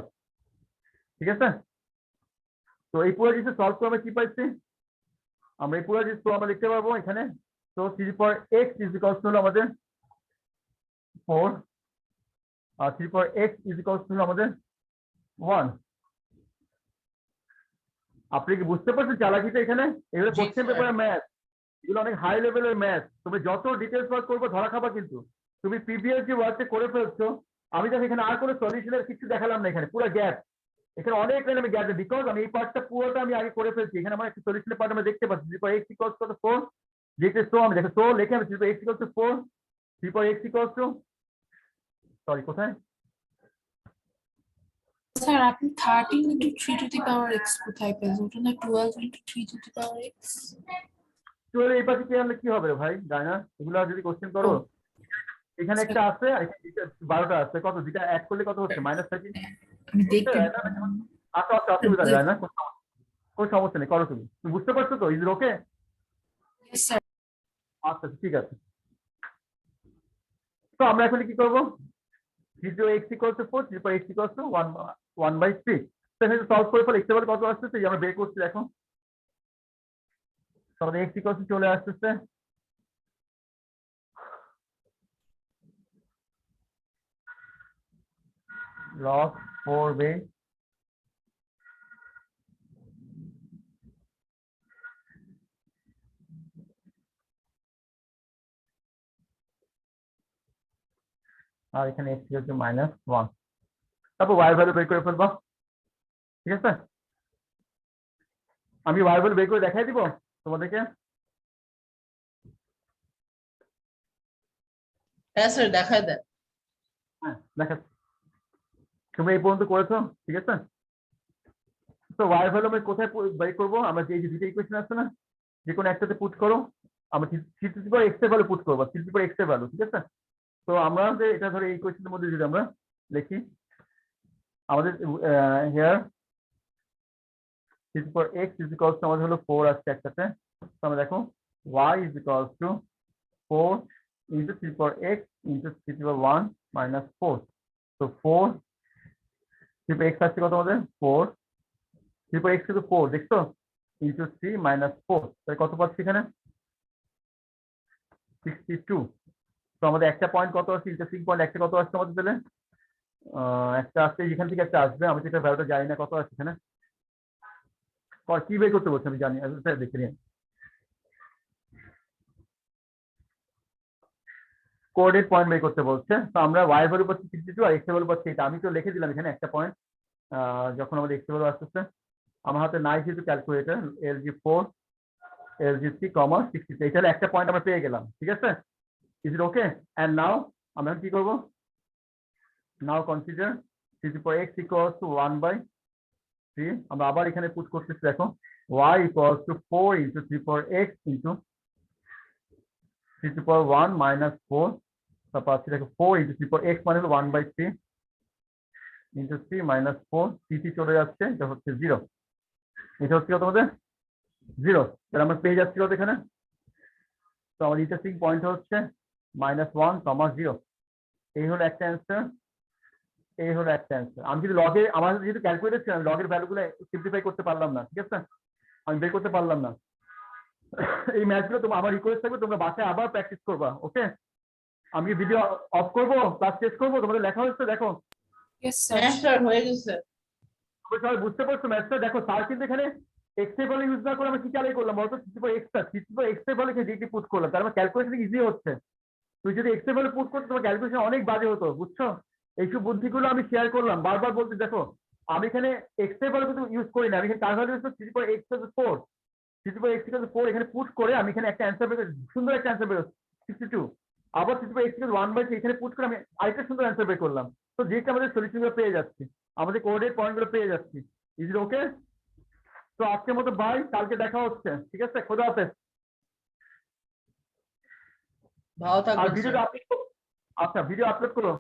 Speaker 1: ঠিক আছে, তো এই পুরো জিনিসটা সলভ করে আমরা কি পাইছি, আমরা এই পুরো জিনিস তো আমরা লিখতে পারবো এখানে। তো 3/x is equal to হলো আমাদের 4 আর 3/x is equal to হলো আমাদের 1। আপনি কি বুঝতে পারছেন চালাকিটা এখানে? এগুলো
Speaker 3: জি,
Speaker 1: কোশ্চেন
Speaker 3: স্যার।
Speaker 1: পেপারের ম্যাথ, এগুলো অনেক হাই লেভেলের ম্যাথ। তুমি যত ডিটেলস ওয়ার্ক করবে ধরা খাবা, কিন্তু তুমি প্রিভিয়াস যে ওয়ার্কটা করে ফেলছো, আমি দেখো এখানে আর কোনো সলিউশনের কিছু দেখালাম না, এখানে পুরো গ্যাপ, এখানে অনেক লাইন আমি গ্যাপ, বিকজ আমি এই পার্টটা পুরোটা আমি আগে করে ফেলছি। এখানে আমার একটা সলিউশনের পার্ট আমরা দেখতে পাচ্ছি 3/x equals to 4, যেটা সো আমি দেখো সো লিখে আমি 3/x equals to 4, 3/x equals to sorry কোথায়
Speaker 2: স্যার আপনি 13 into 3 to the power x কোথায় পেলেন? ওটা না 12 into 3 to the power x।
Speaker 1: চলে এই পাশে কি আনলে কি হবে ভাই, যায় না এগুলো যদি কোশ্চেন করো। এখানে একটা আছে আর এখানে 12টা আছে, কত দুইটা অ্যাড করলে কত হচ্ছে -13।
Speaker 2: আমি দেখতে
Speaker 1: আচ্ছা আচ্ছা অসুবিধা যায় না, কোনো সমস্যা নেই, করো তুমি, তুমি বুঝতে পারছো তো? Is okay?
Speaker 2: স্যার
Speaker 1: আচ্ছা ঠিক আছে, তো আমরা এখন কি করবো, 3/x equals to 4, 3/x equals to 1/3। তো এখানে সলভ করে ফেলে x এর কত আসতেছে, যে আমরা বের করছি এখন, তো আমাদের x equals to চলে আসতেছে log 4/, আর এখানে x equals to -1, তারপর y ভ্যালু বের করে ফেলবো। ঠিক আছে, আমি y ভ্যালু বের করে দেখাই দিব তোমাদেরকে।
Speaker 3: হ্যাঁ স্যার দেখায় দেন।
Speaker 1: হ্যাঁ দেখা, তুমি এই পর্যন্ত করেছো। ঠিক আছে, তো y ভ্যালু আমি কোথায় বের করবো, আমরা যে দুটো ইকুয়েশন আছে না, যে কোনো একটাতে পুট করো, আমরা 3 to the power x এর ভ্যালু পুট করবো, 3 to the power x এর ভ্যালু। ঠিক আছে, তো আমরা যে এটা ধরে এই ইকুয়েশনের মধ্যে যদি আমরা লিখি, আমাদের here 3 to the power x is equals to আমাদের হলো 4 আসছে একসাথে। তো আমরা দেখো y is equals to 4 into 3 to the power x into 3 to the power 1 minus 4। তো 4 3 to the power x আসছে কত আমাদের 4, 3 to the power x কিন্তু 4 দেখছো, into 3 minus 4, তাহলে কত পাচ্ছি এখানে 62। তো আমাদের একটা পয়েন্ট কত আসছে, ইন্টারেস্টিং পয়েন্ট একটা কত আসছে আমাদের, তাহলে একটা আসছে এখান থেকে একটা আসবে, আমি তো এটা ভ্যালুটা জানি না কত আসছে এখানে, কি বের করতে বলছি আমি জানি, দেখে নিন কোঅর্ডিনেট পয়েন্ট বের করতে বলছে। তো আমরা y ভ্যালু পাচ্ছি 62 আর x এর ভ্যালু পাচ্ছি এটা, আমি তো লিখে দিলাম এখানে একটা পয়েন্ট। যখন আমাদের x এর ভ্যালু আসতেছে, আমার হাতে নাই যেহেতু ক্যালকুলেটর, LG4 LG3, 63, এটা হলো একটা পয়েন্ট আমরা পেয়ে গেলাম। ঠিক আছে, ইজ ইট ওকে? এন্ড নাও আমরা কি করব, নাও consider 3 to the power x equals to 1/3। আমরা আবার এখানে পুট করতেছি, দেখো y equals to 4 into 3 to the power x into 3 to the power 1 minus 4। তারপর আছে দেখো 4 into 3 to the power x মানে হলো 1/3 into 3 minus 4, 3 চলে যাচ্ছে, এটা হচ্ছে 0। এটা হচ্ছে কত আমাদের 0, তাহলে আমরা পেয়ে যাচ্ছি কত এখানে, তো আমার ইন্টারেস্টিং পয়েন্ট হচ্ছে -1, 0। এই হলো একটা অ্যান্সার, এই হলো একটা অ্যান্সার। আমি যদি লগে আমার যেহেতু ক্যালকুলেটর ছিল, আমি লগের ভ্যালুগুলো সিম্পলিফাই করতে পারলাম না, ঠিক আছে, আমি বের করতে পারলাম না। এই ম্যাথগুলো তোমার আমার রিকোয়েস্ট থাকবে তোমরা বাসায় আবার প্র্যাকটিস করবা, ওকে? আমি ভিডিও অফ করবো, ক্লাস শেষ করবো, তোমাদের লেখা হচ্ছে দেখো,
Speaker 2: Yes,
Speaker 3: হ্যাঁ
Speaker 2: sir.
Speaker 3: স্যার হয়ে গেছে।
Speaker 1: তোমরা সবাই বুঝতে পারছো ম্যাথটা? দেখো স্যার কিন্তু এখানে এক্স এর ভ্যালু ইউজ না করে আমি কি চালাই করলাম বলতো, এক্স এর ভ্যালু ডিটি পুট করলাম, তার মানে ক্যালকুলেশন ইজি হচ্ছে। তুই যদি এক্স এর ভ্যালু পুট করতে তোমার ক্যালকুলেশন অনেক বাজে হতো, বুঝছো? এইসব বুদ্ধিগুলো আমি শেয়ার করলাম, বারবার বলতে দেখো আমি এখানে এক্স এর ভ্যালু কিন্তু ইউজ করি না, আমি এখানে কার ভ্যালু ইউজ করছি, 3/x4, 3/x4 এখানে পুট করে আমি এখানে একটা অ্যান্সার বের, সুন্দর একটা অ্যান্সার বের 62। আবার 3/x1/3 এখানে পুট করে আমি আরেকটা সুন্দর অ্যান্সার বের করলাম। তো যেটা আমাদের সলিউশন গুলো পেয়ে যাচ্ছি, আমাদের কোঅর্ডিনেট পয়েন্ট গুলো পেয়ে যাচ্ছি। ইজ ইট ওকে? তো আজকের মতো বাই, কালকে দেখা হচ্ছে, ঠিক আছে, খোদা হাফেজ।
Speaker 3: ভালো
Speaker 1: আর
Speaker 3: থাকবেন
Speaker 1: ভিডিওটা
Speaker 3: স্যার।
Speaker 1: আপলোড, আচ্ছা ভিডিও আপলোড করো।